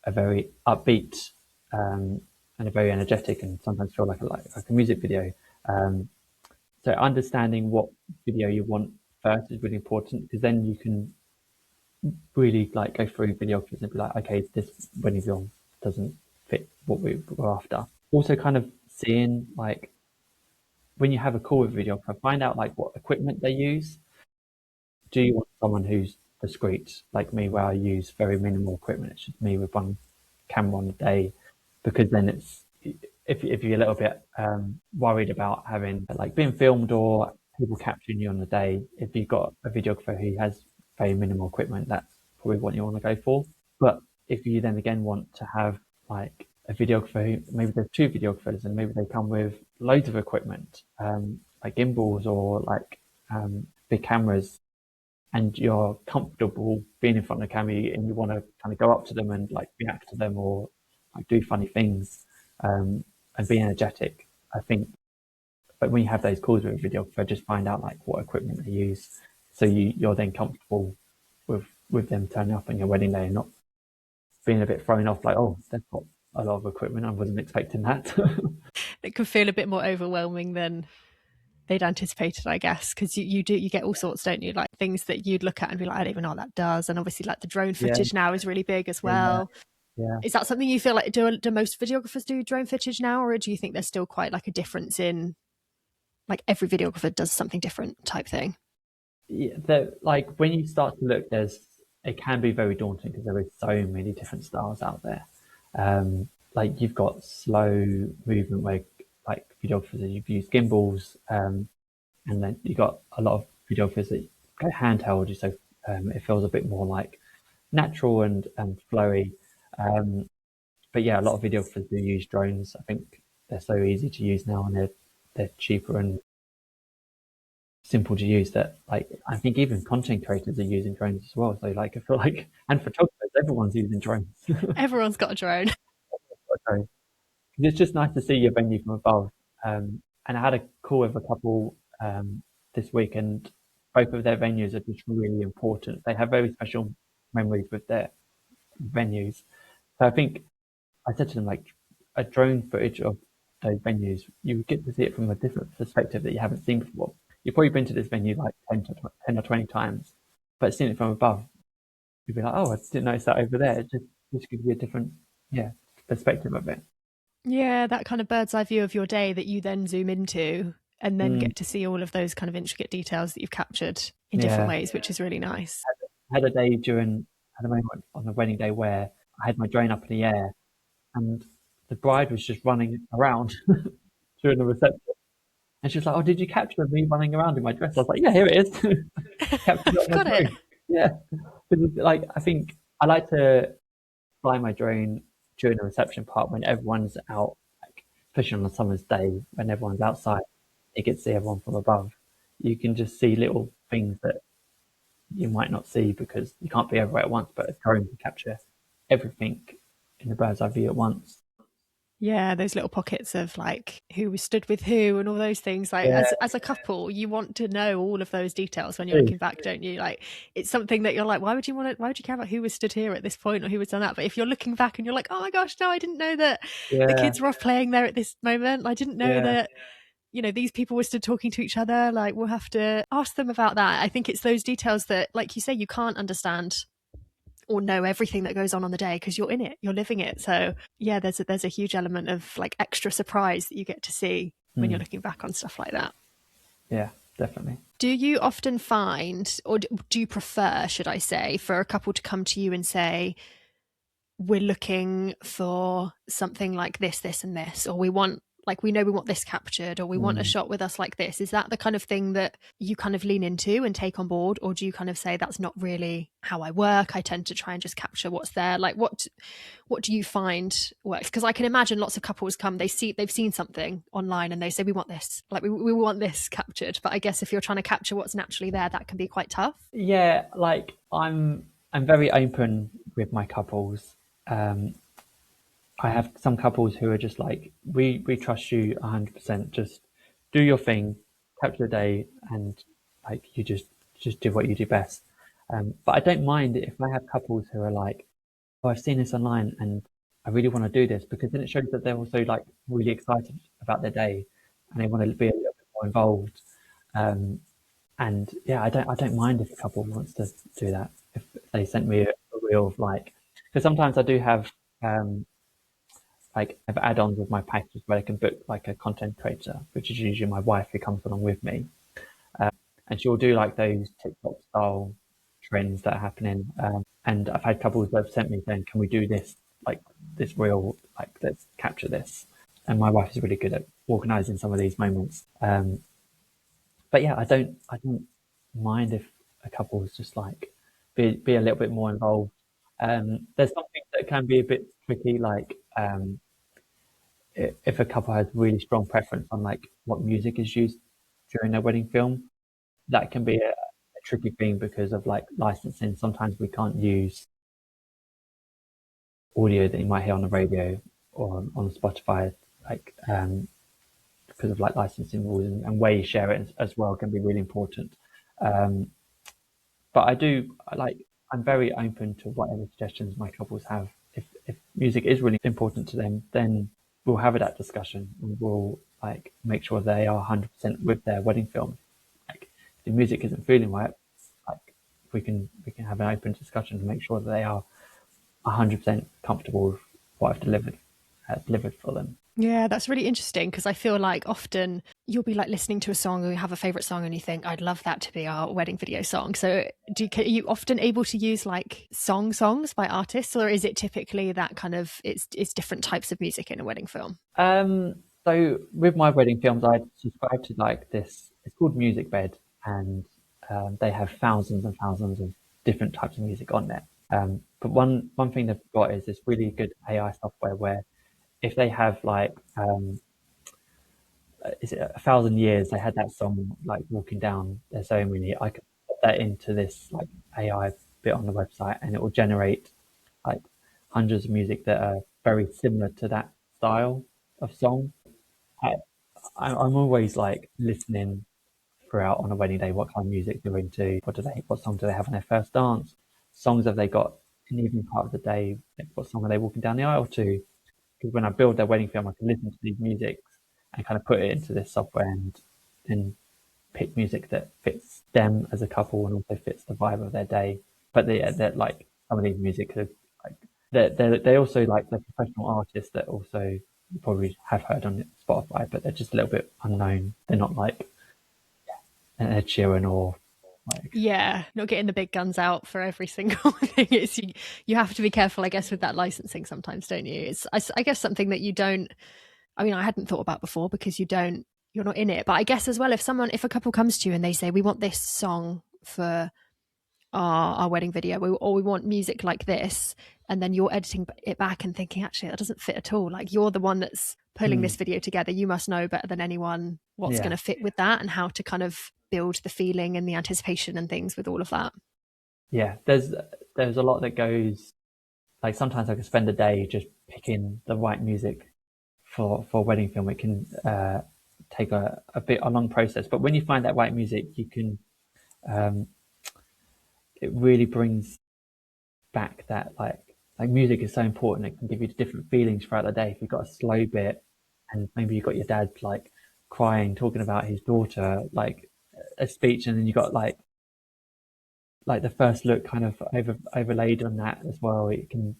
are very upbeat, and are very energetic and sometimes feel like a music video. Um, so understanding what video you want first is really important, because then you can really like go through videographers and be like, okay, this wedding film doesn't fit what we were after. Also, kind of seeing like, when you have a call with a videographer, find out like what equipment they use. Do you want someone who's discreet like me, where I use very minimal equipment? It's just me with one camera on the day, because then it's, if you're a little bit worried about having like being filmed or people capturing you on the day, if you've got a videographer who has very minimal equipment, that's probably what you want to go for. But if you then again want to have like a videographer who, maybe there's two videographers and maybe they come with loads of equipment, like gimbals or like big cameras, and you're comfortable being in front of the camera and you want to kind of go up to them and like react to them or like do funny things, and be energetic. I think, but when you have those calls with a videographer, just find out like what equipment they use, so you're then comfortable with them turning up on your wedding day and not being a bit thrown off, like, oh, they've got a lot of equipment, I wasn't expecting that. It can feel a bit more overwhelming than they'd anticipated, I guess, because you get all sorts, don't you? Like things that you'd look at and be like, I don't even know what that does. And obviously, like the drone Yeah, footage now is really big as yeah, well. Yeah. Is that something you feel like do most videographers do drone footage now, or do you think there's still quite like a difference in like every videographer does something different type thing? Yeah, like when you start to look, it can be very daunting because there is so many different styles out there. Like you've got slow movement where like videographers you've used gimbals, and then you got a lot of videographers that go handheld, so it feels a bit more like natural and flowy. Um, but yeah, a lot of videographers do use drones. I think they're so easy to use now, and they're cheaper and simple to use that like I think even content creators are using drones as well. So like I feel like and photographers, everyone's using drones. Everyone's got a drone. So it's just nice to see your venue from above. And I had a call with a couple this week, and both of their venues are just really important. They have very special memories with their venues. So I think I said to them like a drone footage of those venues, you get to see it from a different perspective that you haven't seen before. You've probably been to this venue like 10 or 20 times, but seeing it from above, you'd be like, oh, I didn't notice that over there. It just gives you a different, yeah, perspective of it. Yeah, that kind of bird's eye view of your day that you then zoom into and then Mm, get to see all of those kind of intricate details that you've captured in different yeah. ways, which is really nice. I had a day had a moment on the wedding day where I had my drone up in the air and the bride was just running around during the reception. And she was like, oh, did you capture me running around in my dress? I was like, yeah, here it is. Captured it on I've my got it. drone. Yeah. Like, I think I like to fly my drone during the reception part when everyone's out, like, especially on a summer's day when everyone's outside. You can see everyone from above. You can just see little things that you might not see because you can't be everywhere at once, but a drone can capture everything in the bird's eye view at once. Yeah, those little pockets of like who was stood with who and all those things. Like Yeah, as a couple, you want to know all of those details when you're true. looking back, don't you? Like it's something that you're like, why would you care about who was stood here at this point or who was done that? But if you're looking back and you're like, oh my gosh, no, I didn't know that the Yeah, kids were off playing there at this moment. I didn't know yeah. that, you know, these people were stood talking to each other. Like we'll have to ask them about that. I think it's those details that, like you say, you can't understand or know everything that goes on the day because you're in it, you're living it. So yeah, there's a huge element of like extra surprise that you get to see when you're Mm, looking back on stuff like that. yeah, definitely. Do you often find, or do you prefer, should I say, for a couple to come to you and say, we're looking for something like this, and this, or we want, like, we know we want this captured, or we want a Mm. shot with us like this? Is that the kind of thing that you kind of lean into and take on board, or do you kind of say that's not really how I work? I tend to try and just capture what's there. Like, what do you find works? Because I can imagine lots of couples come, they've seen something online and they say we want this, like we want this captured. But I guess if you're trying to capture what's naturally there, that can be quite tough. Yeah, like I'm very open with my couples. Um, I have some couples who are just like, we trust you 100%. Just do your thing, capture the day, and like you just do what you do best. But I don't mind if I have couples who are like, oh, I've seen this online and I really want to do this because then it shows that they're also like really excited about their day and they want to be a little bit more involved. Um, and yeah, I don't mind if a couple wants to do that. If they sent me a reel of like, because sometimes I do um, have add-ons with my packages where I can book like a content creator, which is usually my wife who comes along with me, and she'll do like those TikTok style trends that are happening. And I've had couples that have sent me saying, "Can we do this like this reel? Like let's capture this." And my wife is really good at organising some of these moments. But yeah, I don't mind if a couple is just like be a little bit more involved. There's something that can be a bit tricky, like if a couple has really strong preference on like what music is used during their wedding film, that can be a tricky thing because of like licensing. Sometimes we can't use audio that you might hear on the radio or on Spotify, like because of like licensing rules and where you share it as well can be really important. Um, but I'm very open to whatever suggestions my couples have. If music is really important to them, then we'll have that discussion and we'll like make sure they are 100% with their wedding film. Like if the music isn't feeling right, like we can have an open discussion to make sure that they are. 100% comfortable with what I've delivered for them. Yeah, that's really interesting because I feel like often you'll be like listening to a song or you have a favorite song and you think, I'd love that to be our wedding video song. So are you often able to use like songs by artists, or is it typically that kind of it's different types of music in a wedding film? So with my wedding films, I subscribe to like this. It's called Music Bed, and they have thousands and thousands of different types of music on there. But one thing they've got is this really good AI software where if they have like is it 1,000 years they had that song like walking down their ceremony, I could put that into this like AI bit on the website, and it will generate like hundreds of music that are very similar to that style of song. I, I'm always like listening throughout on a wedding day. What kind of music they're into? What song do they have on their first dance? Songs have they got in the evening part of the day? What song are they walking down the aisle to? Because when I build their wedding film, I can listen to these musics and kind of put it into this software and then pick music that fits them as a couple and also fits the vibe of their day. But they're like some of these music are like they also like the professional artists that also you probably have heard on Spotify, but they're just a little bit unknown. They're not like an Ed Sheeran or like Yeah, not getting the big guns out for every single thing. You have to be careful, I guess, with that licensing sometimes, don't you? I guess something that you don't. I mean, I hadn't thought about before because you're not in it. But I guess as well, if a couple comes to you and they say we want this song for our wedding video, or we want music like this, and then you're editing it back and thinking actually that doesn't fit at all. Like you're the one that's pulling hmm, this video together. You must know better than anyone what's going yeah, to fit with that and how to kind of build the feeling and the anticipation and things with all of that. yeah. There's a lot that goes like sometimes I can spend a day just picking the right music for a wedding film. It can take a long process, but when you find that right music, you can um, it really brings back that like music is so important. It can give you different feelings throughout the day. If you've got a slow bit, and maybe you've got your dad like crying, talking about his daughter, like a speech, and then you got like the first look kind of overlaid on that as well. It can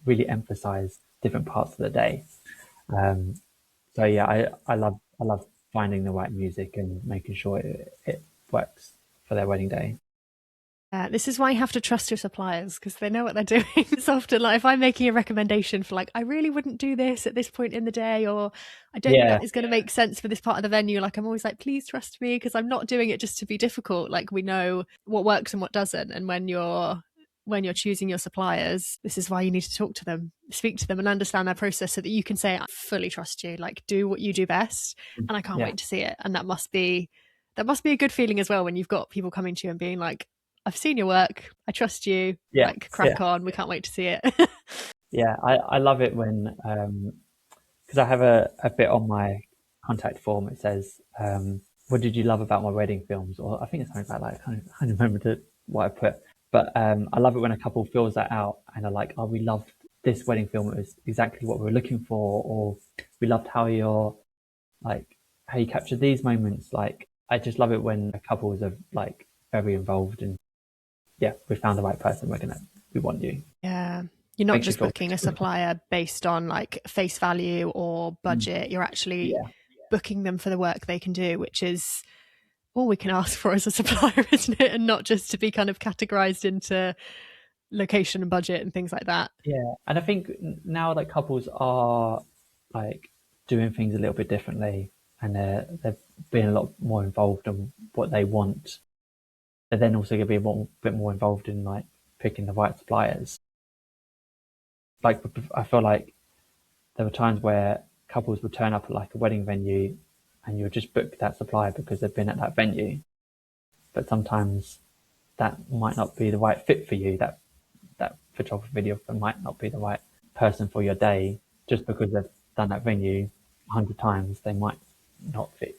really emphasize different parts of the day. Um, so yeah, I love finding the right music and making sure it works for their wedding day. This is why you have to trust your suppliers because they know what they're doing. It's often like if I'm making a recommendation for like, I really wouldn't do this at this point in the day, or I don't think Yeah, that is going to make sense for this part of the venue. Like I'm always like, please trust me because I'm not doing it just to be difficult. Like we know what works and what doesn't. And when you're choosing your suppliers, this is why you need to talk to them, speak to them and understand their process so that you can say, I fully trust you, like do what you do best. And I can't yeah, wait to see it. And that must be a good feeling as well when you've got people coming to you and being like, I've seen your work. I trust you. yeah, Like, yeah, crack on. We can't wait to see it. yeah. I love it when because I have a bit on my contact form. It says, "What did you love about my wedding films?" Or I think it's something like that. I can't remember what I put. But I love it when a couple fills that out and are like, "Oh, we loved this wedding film. It was exactly what we were looking for," or "We loved like how you captured these moments." Like, I just love it when couples are like very involved and yeah, we found the right person. We want you. Yeah. You're not Makes you just feel booking a good. supplier based on like face value or budget. You're actually Yeah, booking them for the work they can do, which is all we can ask for as a supplier, isn't it? And not just to be kind of categorized into location and budget and things like that. yeah. And I think now that couples are like doing things a little bit differently, and they're being a lot more involved in what they want, they're then also going to be bit more involved in like picking the right suppliers. Like I feel like there were times where couples would turn up at like a wedding venue, and you'll just book that supplier because they've been at that venue. But sometimes that might not be the right fit for you. That photographer videographer might not be the right person for your day just because they've done that venue 100 times. They might not be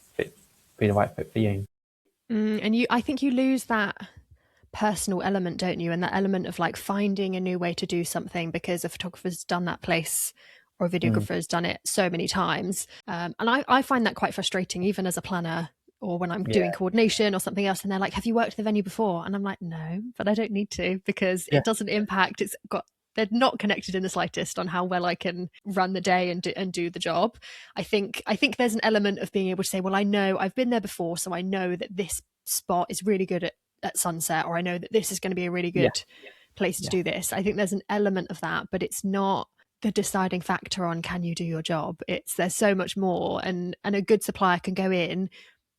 the right fit for you. And I think you lose that personal element, don't you? And that element of like finding a new way to do something because a photographer's done that place or a Mm, videographer has done it so many times. And I find that quite frustrating, even as a planner or when I'm doing yeah, coordination or something else. And they're like, have you worked the venue before? And I'm like, no, but I don't need to because yeah, it doesn't impact. It's got they're not connected in the slightest on how well I can run the day and do the job. I think there's an element of being able to say, well, I know I've been there before, so I know that this spot is really good at sunset, or I know that this is going to be a really Yeah, good place to yeah, do this. I think there's an element of that, but it's not the deciding factor on can you do your job. It's there's so much more, and a good supplier can go in,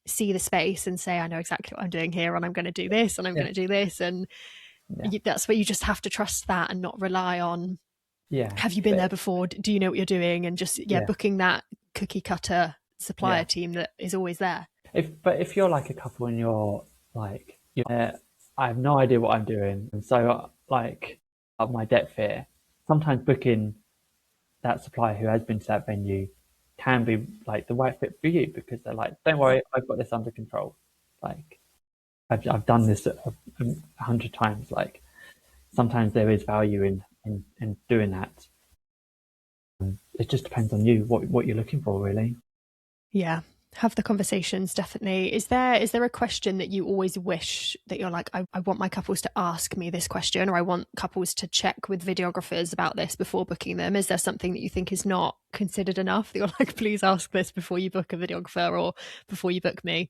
see the space and say, I know exactly what I'm doing here, and I'm going to do this, and I'm yeah, going to do this, and yeah, that's where you just have to trust that and not rely on yeah. have you been there But before, do you know what you're doing, and just yeah, booking that cookie cutter supplier yeah. team that is always there. If you're like a couple and you're like, I have no idea what I'm doing, and so like of my depth here, sometimes booking that supplier who has been to that venue can be like the right fit for you because they're like, don't worry, I've got this under control. Like I've done this a hundred times. Like sometimes there is value in doing that. It just depends on you what you're looking for really. Yeah, have the conversations, definitely. Is there a question that you always wish that you're like, I want my couples to ask me this question, or I want couples to check with videographers about this before booking them? Is there something that you think is not considered enough that you're like, please ask this before you book a videographer or before you book me?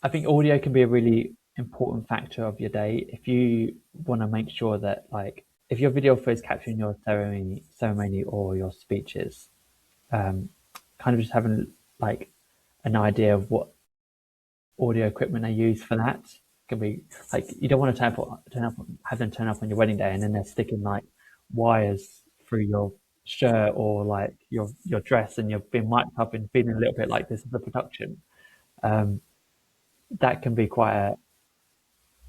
I think audio can be a really important factor of your day if you want to make sure that like if your videographer is capturing your ceremony or your speeches, kind of just having like an idea of what audio equipment they use for that can be like you don't want to have them turn up on your wedding day and then they're sticking like wires through your shirt or like your dress and you're being mic'd up and feeling a little bit like this is a production. Um, that can be quite a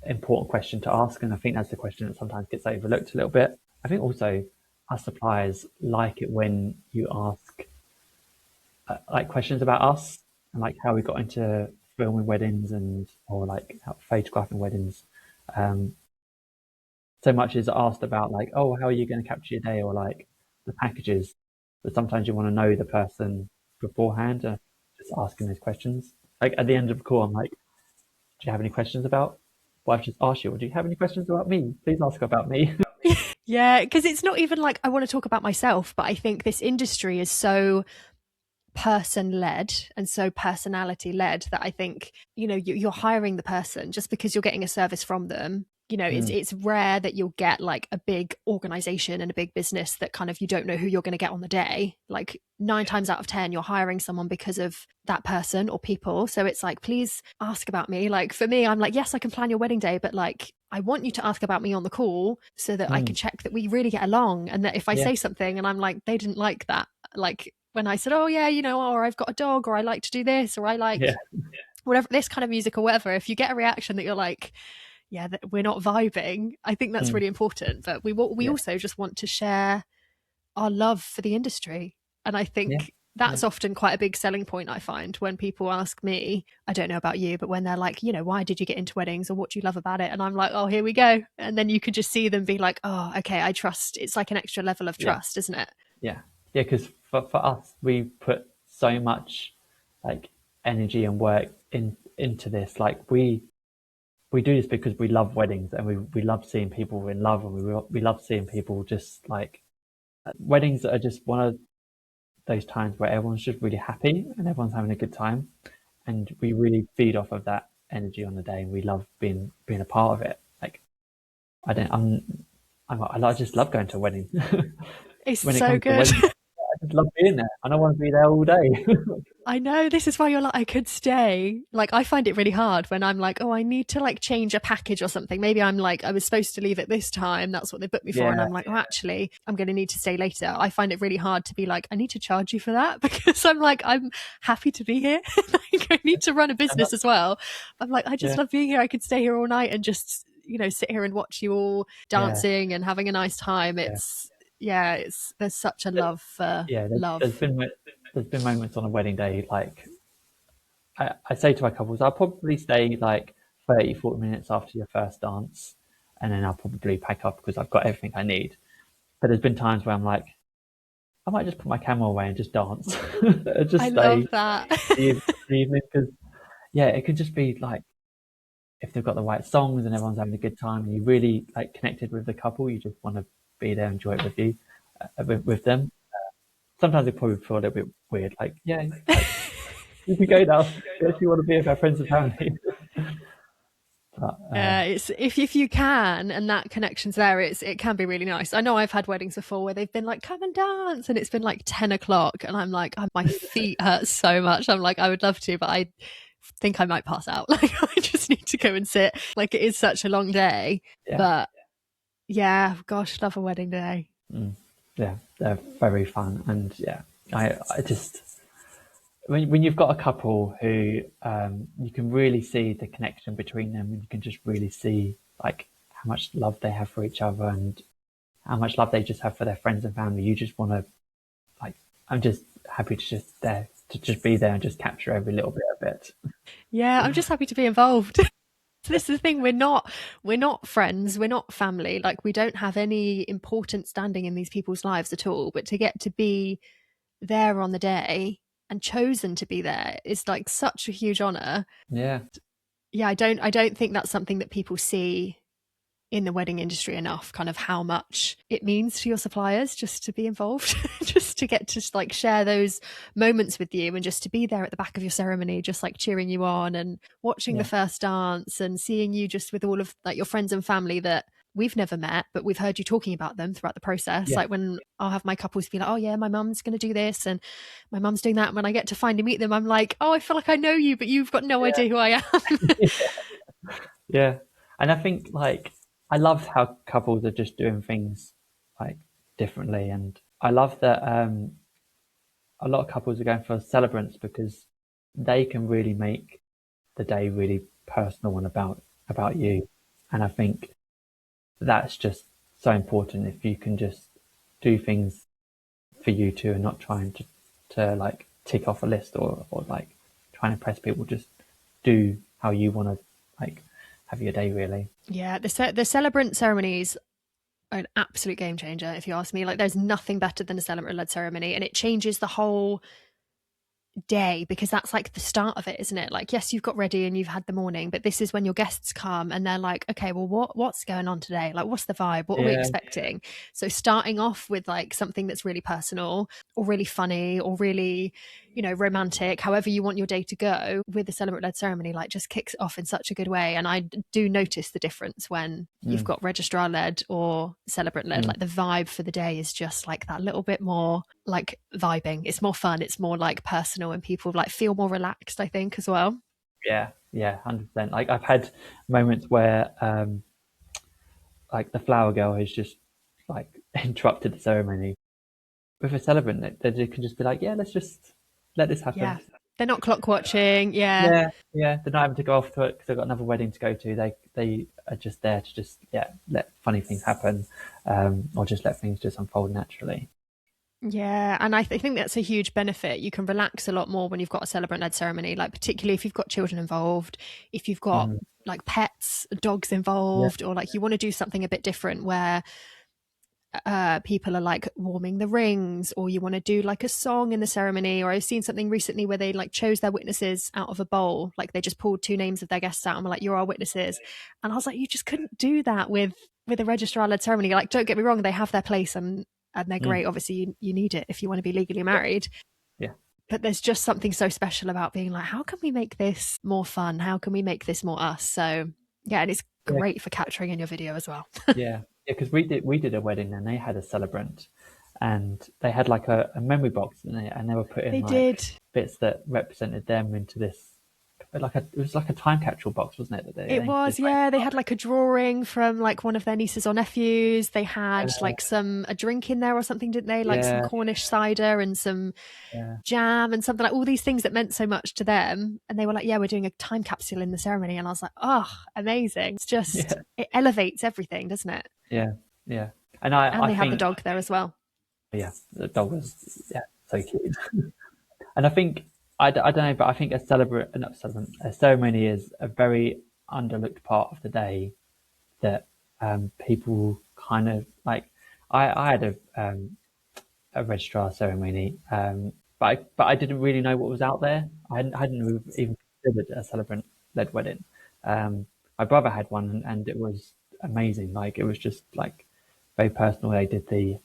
important question to ask, and I think that's the question that sometimes gets overlooked a little bit. I think also our suppliers like it when you ask like questions about us and like how we got into filming weddings and or like photographing weddings. Um, so much is asked about like, oh, how are you going to capture your day or like the packages, but sometimes you want to know the person beforehand. Just asking those questions. Like at the end of the call, I'm like, do you have any questions about what I've just asked you? Or do you have any questions about me? Please ask about me. Yeah, because it's not even like I want to talk about myself, but I think this industry is so person led and so personality led that I think, you're hiring the person just because you're getting a service from them. It's Mm, it's rare that you'll get like a big organization and a big business that kind of you don't know who you're going to get on the day. Like 9 times out of 10, you're hiring someone because of that person or people. So it's like, please ask about me. Like for me, I'm like, yes, I can plan your wedding day, but like I want you to ask about me on the call so that I can mm, check that we really get along, and that if I yeah, say something and I'm like, they didn't like that, like when I said, oh, yeah, or I've got a dog, or I like to do this, or I yeah, like whatever, this kind of music or whatever, if you get a reaction that you're like, yeah, that we're not vibing, I think that's mm, really important. But we yeah, also just want to share our love for the industry. And I yeah, think yeah, that's often quite a big selling point I find when people ask me, I don't know about you, but when they're like, why did you get into weddings or what do you love about it? And I'm like, oh, here we go. And then you could just see them be like, oh, okay, I trust. It's like an extra level of yeah, trust, isn't it? yeah, yeah. Because for us, we put so much like energy and work into this. Like we do this because we love weddings and we love seeing people in love and we love seeing people just like weddings are just one of those times where everyone's just really happy and everyone's having a good time and we really feed off of that energy on the day and we love being a part of it. Like I don't I just love going to a wedding. It's When it so comes to good. weddings, I just love being there and I want to be there all day. I know, this is why you're like, I could stay. Like, I find it really hard when I'm like, oh, I need to like change a package or something. Maybe I'm like, I was supposed to leave at this time. That's what they booked me for. And Yeah, I'm like, oh, actually, I'm going to need to stay later. I find it really hard to be like, I need to charge you for that because I'm like, I'm happy to be here. Like, I need to run a and that, business as well. I'm like, I just yeah, love being here. I could stay here all night and just, sit here and watch you all yeah, dancing and having a nice time. yeah. Yeah, there's such a love for Yeah, love. there's been moments on a wedding day like I say to my couples, I'll probably stay like 30, 40 minutes after your first dance, and then I'll probably pack up because I've got everything I need. But there's been times where I'm like, I might just put my camera away and just dance, just I stay love that. the evening because yeah, it could just be like if they've got the right songs and everyone's having a good time and you really like connected with the couple, you just want to be there, enjoy it with you, with them. Sometimes it probably feel a little bit weird, like, yeah, like, you can go now. We actually want to be with our friends and family. But It's if you can and that connection's there, it can be really nice. I know I've had weddings before where they've been like, come and dance, and it's been like 10 o'clock, and I'm like, my feet hurt so much. I'm like, I would love to, but I think I might pass out. Like, I just need to go and sit. Like, it is such a long day, yeah, but yeah, gosh, love a wedding day. yeah, they're very fun, and yeah, I just when you've got a couple who you can really see the connection between them, and you can just really see like how much love they have for each other and how much love they just have for their friends and family. You just want to like, I'm just happy to just be there and just capture every little bit of it. Yeah, I'm just happy to be involved. So this is the thing, we're not friends, we're not family, like we don't have any important standing in these people's lives at all, but to get to be there on the day and chosen to be there is like such a huge honor. Yeah, Yeah, I don't think that's something that people see in the wedding industry enough, kind of how much it means to your suppliers just to be involved, just to get to like share those moments with you and just to be there at the back of your ceremony, just like cheering you on and watching the yeah, first dance and seeing you just with all of like your friends and family that we've never met, but we've heard you talking about them throughout the process. yeah, Like when I'll have my couples be like, oh yeah, my mum's going to do this and my mum's doing that. And when I get to finally meet them, I'm like, oh, I feel like I know you, but you've got no idea who I am. yeah. And I think like I love how couples are just doing things like differently, and I love that a lot of couples are going for celebrants because they can really make the day really personal and about you. And I think that's just so important if you can just do things for you two and not trying to like tick off a list or like trying to impress people. Just do how you want to like have your day really. Yeah, the celebrant ceremonies are an absolute game changer, if you ask me. Like, there's nothing better than a celebrant led ceremony, and it changes the whole day because that's like the start of it, isn't it? Like, yes, you've got ready and you've had the morning, but this is when your guests come and they're like, okay, well, what's going on today? Like, what's the vibe? What are we Yeah, expecting? So starting off with like something that's really personal or really funny or really, romantic, however you want your day to go with the celebrant led ceremony, like just kicks it off in such a good way. And I do notice the difference when you've got registrar led or celebrant led. Like the vibe for the day is just like that little bit more like vibing. It's more fun. It's more like personal and people like feel more relaxed, I think, as well. yeah, 100%. Like I've had moments where like the flower girl has just like interrupted the ceremony with a celebrant. They can just be like, yeah, let's just let this happen. Yeah. They're not clock watching. Yeah. Yeah, they're not having to go off to it because they've got another wedding to go to. They are just there to just let funny things happen, or just let things just unfold naturally. Yeah, and I think that's a huge benefit. You can relax a lot more when you've got a celebrant led ceremony, like particularly if you've got children involved, if you've got Mm, like pets, dogs yeah, involved, or like you want to do something a bit different where people are like warming the rings, or you want to do like a song in the ceremony. Or I've seen something recently where they like chose their witnesses out of a bowl, like they just pulled two names of their guests out and were like, you're our witnesses. And I was like, you just couldn't do that with a registrar led ceremony. Like, don't get me wrong, they have their place and they're mm, great. Obviously you need it if you want to be legally married, yeah, but there's just something so special about being like, how can we make this more fun? How can we make this more us? So yeah, and it's yeah, great for capturing in your video as well. yeah. Because we did a wedding and they had a celebrant, and they had like a memory box and they were putting They like did. bits that represented them into this it was like a time capsule box, wasn't it? That It they was, did yeah. They had like a drawing from like one of their nieces or nephews. They had like, like a drink in there or something, didn't they? Like some yeah, Cornish cider and some yeah, jam and something, like all these things that meant so much to them. And they were like, yeah, we're doing a time capsule in the ceremony. And I was like, oh, amazing. It's just, yeah, it elevates everything, doesn't it? yeah, yeah. And And I they had the think dog there as well. yeah, the dog was so cute. And I think I don't know, but I think a ceremony is a very underlooked part of the day that people kind of like. I had a registrar ceremony, but I didn't really know what was out there. I hadn't even considered a celebrant led wedding. my brother had one, and it was amazing. Like it was just like very personal. They did the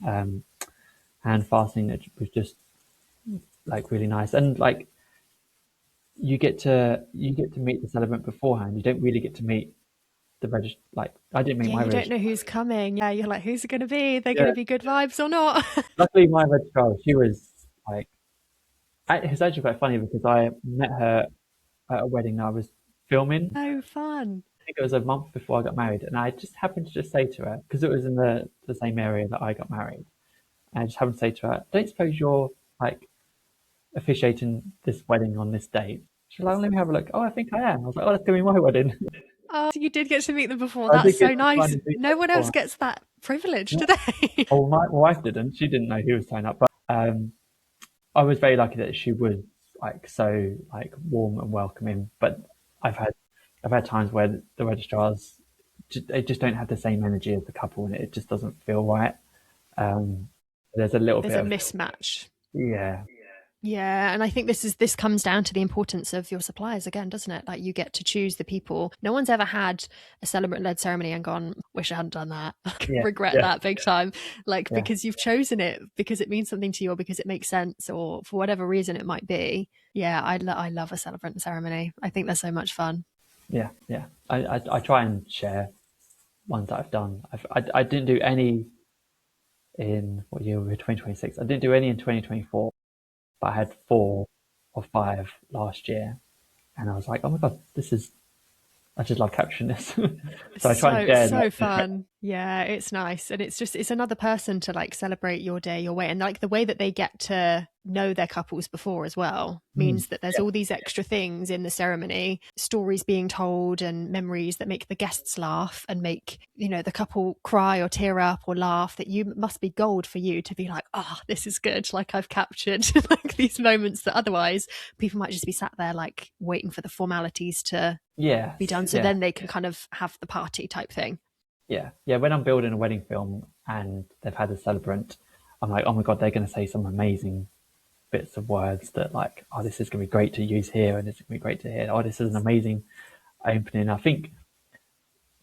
hand fastening. It was just like really nice, and like you get to meet the celebrant beforehand. You don't really get to meet the register. Like I didn't meet Yeah, my you don't registrar. know who's coming. Yeah, you're like, who's it going to be? They're going Yeah, to be good vibes or not? luckily my registrar, she was like, it's actually quite funny because I met her at a wedding that I was filming. Oh, fun. I think it was a month before I got married, and I just happened to just say to her, because it was in the same area that I got married, and I just happened to say to her, "Don't suppose you're like officiating this wedding on this date?" She was like, "Let me have a look." "Oh, I think I am." I was like, "Oh, that's gonna be my wedding." Oh, so you did get to meet them before. I That's did so get to nice. kind of do No that one else before. gets that privilege, Yeah. do they? Oh, my wife didn't. She didn't know who was turning up, but I was very lucky that she was like so like warm and welcoming. But I've had I've had times where the registrars they just don't have the same energy as the couple, and it just doesn't feel right. Um, there's a little There's bit a of mismatch. yeah, Yeah, and I think this comes down to the importance of your suppliers again, doesn't it? Like you get to choose the people. No one's ever had a celebrant-led ceremony and gone, "Wish I hadn't done that." Like, yeah, regret yeah, that big time. Like yeah, because you've chosen it because it means something to you or because it makes sense or for whatever reason it might be. Yeah, I love a celebrant ceremony. I think they're so much fun. yeah, yeah. I try and share ones that I've done. I didn't do any in what year we were 2026. I didn't do any in 2024, but I had 4 or 5 last year, and I was like, oh my god, this is I just love capturing this. So I try and share that. So fun. Yeah, it's nice. And it's another person to like celebrate your day, your way. And like the way that they get to know their couples before as well Mm, means that there's yeah, all these extra things in the ceremony, stories being told and memories that make the guests laugh and make, the couple cry or tear up or laugh that you must be gold for you to be like, oh, this is good. Like I've captured like these moments that otherwise people might just be sat there like waiting for the formalities to be yes, done so yeah, then they can kind of have the party type thing. yeah, yeah. When I'm building a wedding film and they've had a celebrant, I'm like, oh my god, they're going to say some amazing bits of words that like, oh, this is going to be great to use here, and this is going to be great to hear. Oh, this is an amazing opening. I think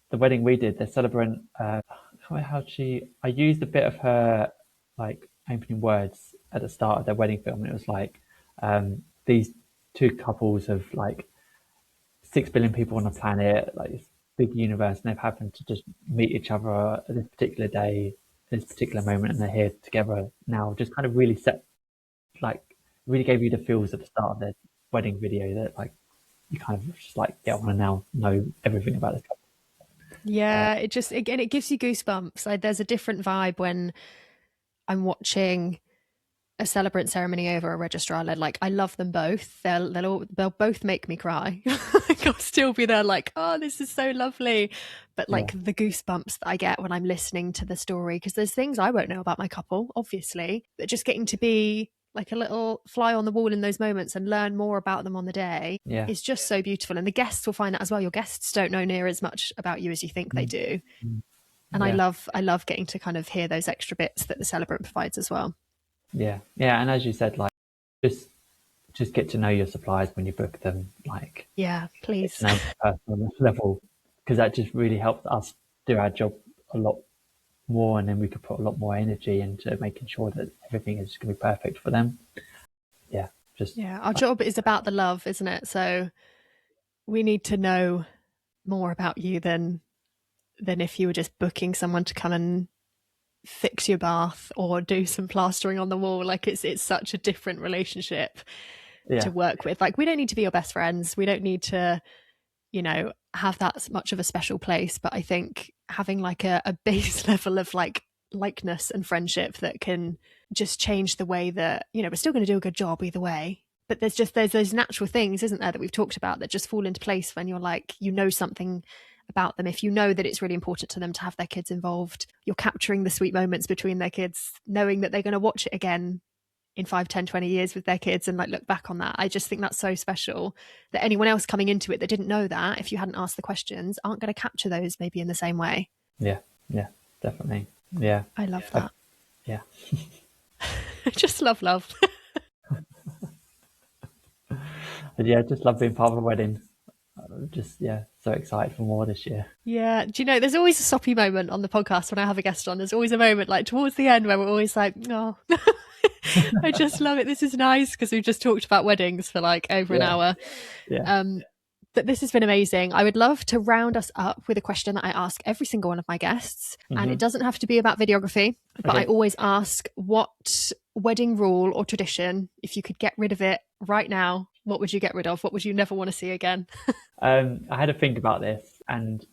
the wedding we did, the celebrant, I used a bit of her like opening words at the start of their wedding film, and it was like, these two couples of like 6 billion people on the planet, like this big universe, and they've happened to just meet each other at this particular day, this particular moment, and they're here together now. Just kind of really like, really gave you the feels at the start of their wedding video that like you kind of just like get on and now know everything about this couple. Yeah, it just again it gives you goosebumps. Like there's a different vibe when I'm watching a celebrant ceremony over a registrar led. Like I love them both. They'll both make me cry. Like, I'll still be there like, oh, this is so lovely. But Yeah, like the goosebumps that I get when I'm listening to the story, because there's things I won't know about my couple, obviously, but just getting to be like a little fly on the wall in those moments and learn more about them on the day yeah, is just so beautiful. And the guests will find that as well. Your guests don't know near as much about you as you think they mm, do. mm, And yeah, I love getting to kind of hear those extra bits that the celebrant provides as well. yeah, yeah. And as you said, like just just get to know your suppliers when you book them, like Yeah, get to please. know them on a personal level, because that just really helps us do our job a lot more, and then we could put a lot more energy into making sure that everything is going to be perfect for them. Yeah, just Yeah, our like job is about the love, isn't it? So we need to know more about you than if you were just booking someone to come and fix your bath or do some plastering on the wall. Like it's such a different relationship to yeah, work with. Like we don't need to be your best friends. We don't need to, have that much of a special place. But I think having like a base level of like likeness and friendship that can just change the way that, we're still going to do a good job either way. But there's those natural things, isn't there, that we've talked about that just fall into place when you're like, something about them. If you know that it's really important to them to have their kids involved, you're capturing the sweet moments between their kids, knowing that they're going to watch it again in 5, 10, 20 years with their kids and like look back on that. I just think that's so special that anyone else coming into it that didn't know that, if you hadn't asked the questions, aren't going to capture those maybe in the same way. yeah, yeah, definitely, yeah, I love I, that. yeah, I just love. yeah. Just love being part of a wedding. Just yeah, so excited for more this year. Yeah. Do you know, there's always a soppy moment on the podcast when I have a guest on. There's always a moment like towards the end where we're always like, oh, I just love it. This is nice because we've just talked about weddings for like over an Yeah, hour. yeah. But this has been amazing. I would love to round us up with a question that I ask every single one of my guests. And it doesn't have to be about videography, but I Okay. always ask, what wedding rule or tradition, if you could get rid of it right now, what would you get rid of? What would you never want to see again? I had to think about this, and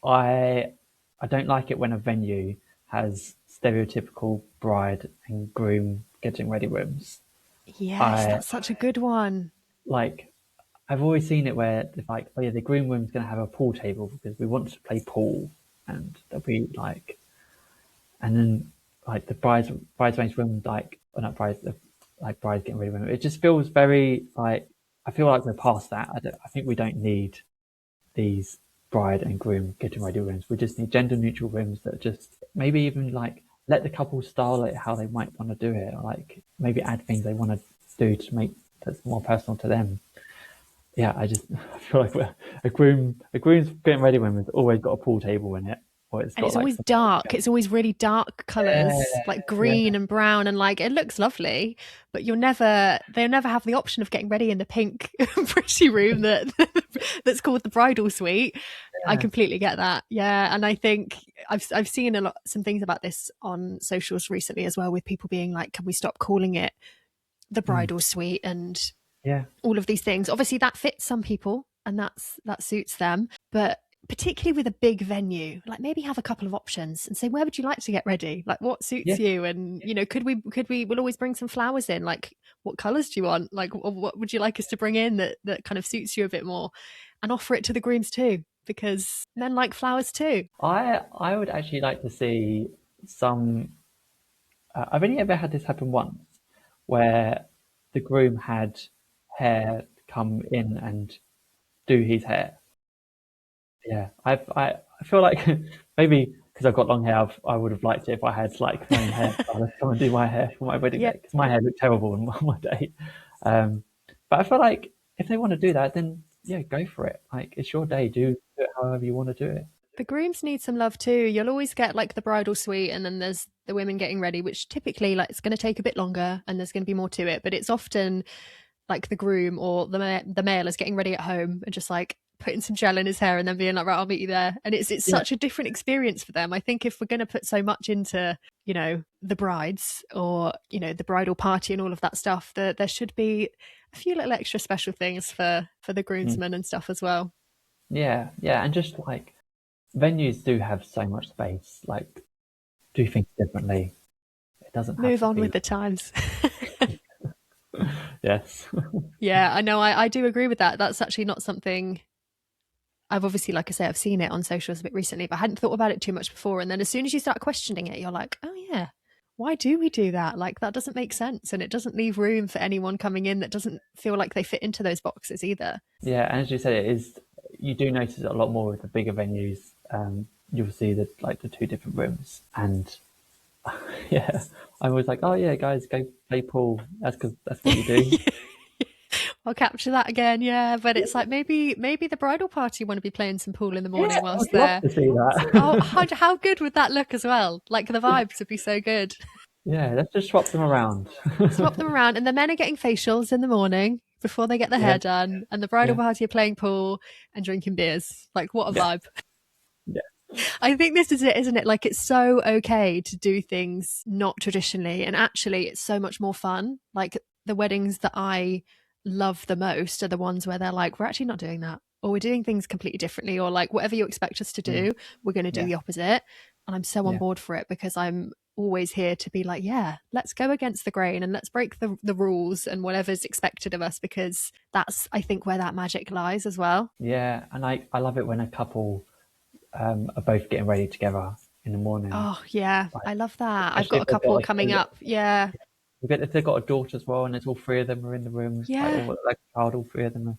I I don't like it when a venue has stereotypical bride and groom getting ready rooms. Yes, I that's such a good one. like I've always seen it where it's like, oh yeah, the groom room's going to have a pool table because we want to play pool, and there'll be like, and then like the bridesmaids room, like, or not brides, like brides getting ready room. It just feels very like, I feel like we're past that. I think we don't need these bride and groom getting ready rooms. We just need gender neutral rooms that just maybe even like let the couple style it how they might want to do it, or like maybe add things they want to do to make that's more personal to them. Yeah, I feel like a groom's getting ready room has always got a pool table in it, or it's And got it's like always some, dark. It's always really dark colors, yeah, like yeah, green and brown, and like it looks lovely. But they'll never have the option of getting ready in the pink pretty room that's called the bridal suite. I yeah. completely get that. Yeah, and I think I've seen some things about this on socials recently as well, with people being like, "Can we stop calling it the Mm, bridal suite?" And yeah, all of these things. Obviously, that fits some people and that suits them, but particularly with a big venue, like maybe have a couple of options and say, where would you like to get ready? Like, what yeah. suits you? And we'll always bring some flowers in. Like, what colors do you want? Like, what would you like us to bring in that kind of suits you a bit more, and offer it to the grooms too, because men like flowers too. I would actually like to see some. I've only ever had this happen once, where the groom had hair come in and do his hair. Yeah, I feel like maybe because I've got long hair, I would have liked it if I had like my own hairstylist come and do my hair for my wedding Yeah, day because my hair looked terrible on my day. Um, but I feel like if they want to do that, then yeah, go for it. Like it's your day. Do it however you want to do it. the grooms need some love too. You'll always get like the bridal suite, and then there's the women getting ready, which typically like it's going to take a bit longer and there's going to be more to it. But it's often like the groom or the male is getting ready at home and just like putting some gel in his hair and then being like, right, I'll meet you there. And it's Yeah. such a different experience for them. I think if we're going to put so much into, the brides or, the bridal party and all of that stuff, that there should be a few little extra special things for the Mm. groomsmen and stuff as well. Yeah, yeah, and just like venues do have so much space. Like do things differently. It doesn't have Move to on be. with the times. Yes. Yeah, I know. I do agree with that. That's actually not something I've obviously, like I say, I've seen it on socials a bit recently, but I hadn't thought about it too much before. And then as soon as you start questioning it, you're like, oh, yeah, why do we do that? Like, that doesn't make sense. And it doesn't leave room for anyone coming in that doesn't feel like they fit into those boxes either. Yeah, and as you said, it is. You do notice it a lot more with the bigger venues. You'll see the two different rooms, and yeah, I was like, oh yeah, guys, go play pool. That's because that's what you do. I'll capture that again, yeah. But it's like maybe the bridal party want to be playing some pool in the Yeah, morning whilst I'd love they're. to see Oh, that. how good would that look as well? Like the vibes would be so good. Yeah, let's just swap them around. Swap them around, and the men are getting facials in the morning before they get their Yeah, hair done, and the bridal yeah, party are playing pool and drinking beers. Like, what a yeah, vibe. yeah. I think this is it, isn't it? Like, it's so okay to do things not traditionally, and actually it's so much more fun. Like, the weddings that I love the most are the ones where they're like, we're actually not doing that, or we're doing things completely differently, or like whatever you expect us to Mm, do, we're going to do yeah, the opposite. And I'm so on yeah, board for it, because I'm always here to be like, yeah, let's go against the grain and let's break the rules and whatever's expected of us, because that's, I think, where that magic lies as well. yeah. And I love it when a couple are both getting ready together in the morning. Oh yeah, Like, I love that. I've especially got a if they've got couple coming up. Yeah. if they've got a daughter as well, and it's all three of them are in the room, like Yeah. all like a child, all three of them are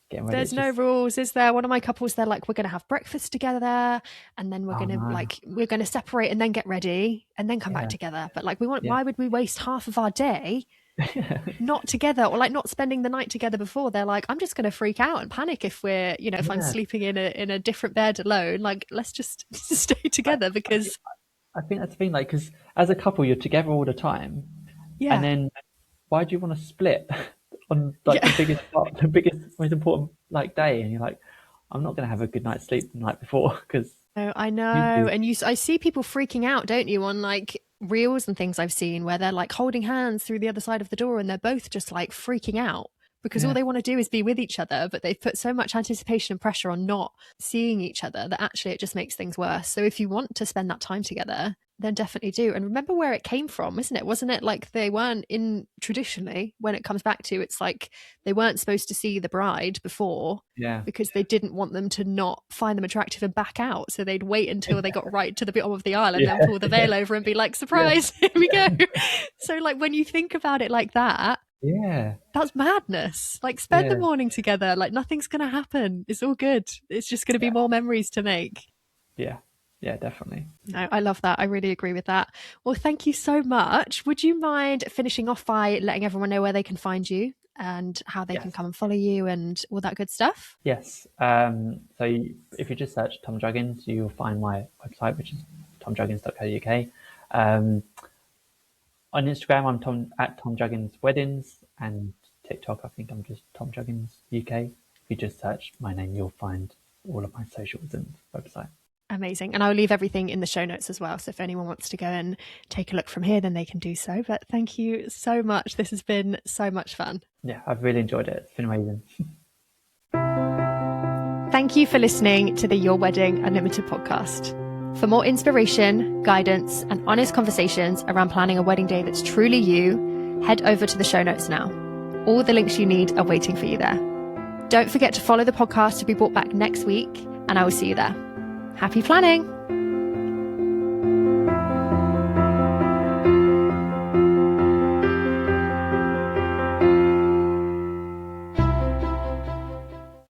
getting ready. There's It's no just rules, is there? One of my couples, they're like, we're gonna have breakfast together, and then oh no, we're gonna separate and then get ready and then come back yeah, together. But like, yeah, why would we waste half of our day not together, or like not spending the night together before. They're like, I'm just going to freak out and panic if we're, if I'm Yeah. sleeping in a different bed alone. Like, let's just stay together I think, because, I think that's the thing, like, because as a couple, you're together all the time, and yeah, then why do you want to split on like yeah. the biggest part, the biggest, most important like day? And you're like, I'm not going to have a good night's sleep the night before because Oh, I you know. do. And I see people freaking out, don't you, on like reels and things I've seen where they're like holding hands through the other side of the door and they're both just like freaking out because all Yeah, they want to do is be with each other, but they've put so much anticipation and pressure on not seeing each other that actually it just makes things worse. So if you want to spend that time together, then definitely do. And remember where it came from, isn't it? Wasn't it like they weren't in traditionally, when it comes back to, it's like they weren't supposed to see the bride before yeah, because they didn't want them to not find them attractive and back out. So they'd wait until they got right to the bottom of the aisle and then yeah, pull the veil over and be like, yeah, surprise, here we go. So, like, when you think about it like that, yeah, that's madness. Like, spend the yeah, morning together. Like, nothing's going to happen. It's all good. It's just going to be more memories to make. yeah, yeah, definitely. No, I love that. I really agree with that. Well, thank you so much. Would you mind finishing off by letting everyone know where they can find you and how they can Yes, come and follow you and all that good stuff? yes. If you just search Tom Juggins, you'll find my website, which is tomjuggins.co.uk. On Instagram, I'm Tom Juggins Weddings, and TikTok, I think I'm just Tom Juggins UK. If you just search my name, you'll find all of my socials and website. Amazing. And I'll leave everything in the show notes as well. So if anyone wants to go and take a look from here, then they can do so. But thank you so much. This has been so much fun. Yeah, I've really enjoyed it. It's been amazing. Thank you for listening to the Your Wedding Unlimited podcast. For more inspiration, guidance, and honest conversations around planning a wedding day that's truly you, head over to the show notes now. All the links you need are waiting for you there. Don't forget to follow the podcast to be brought back next week, and I will see you there. Happy planning!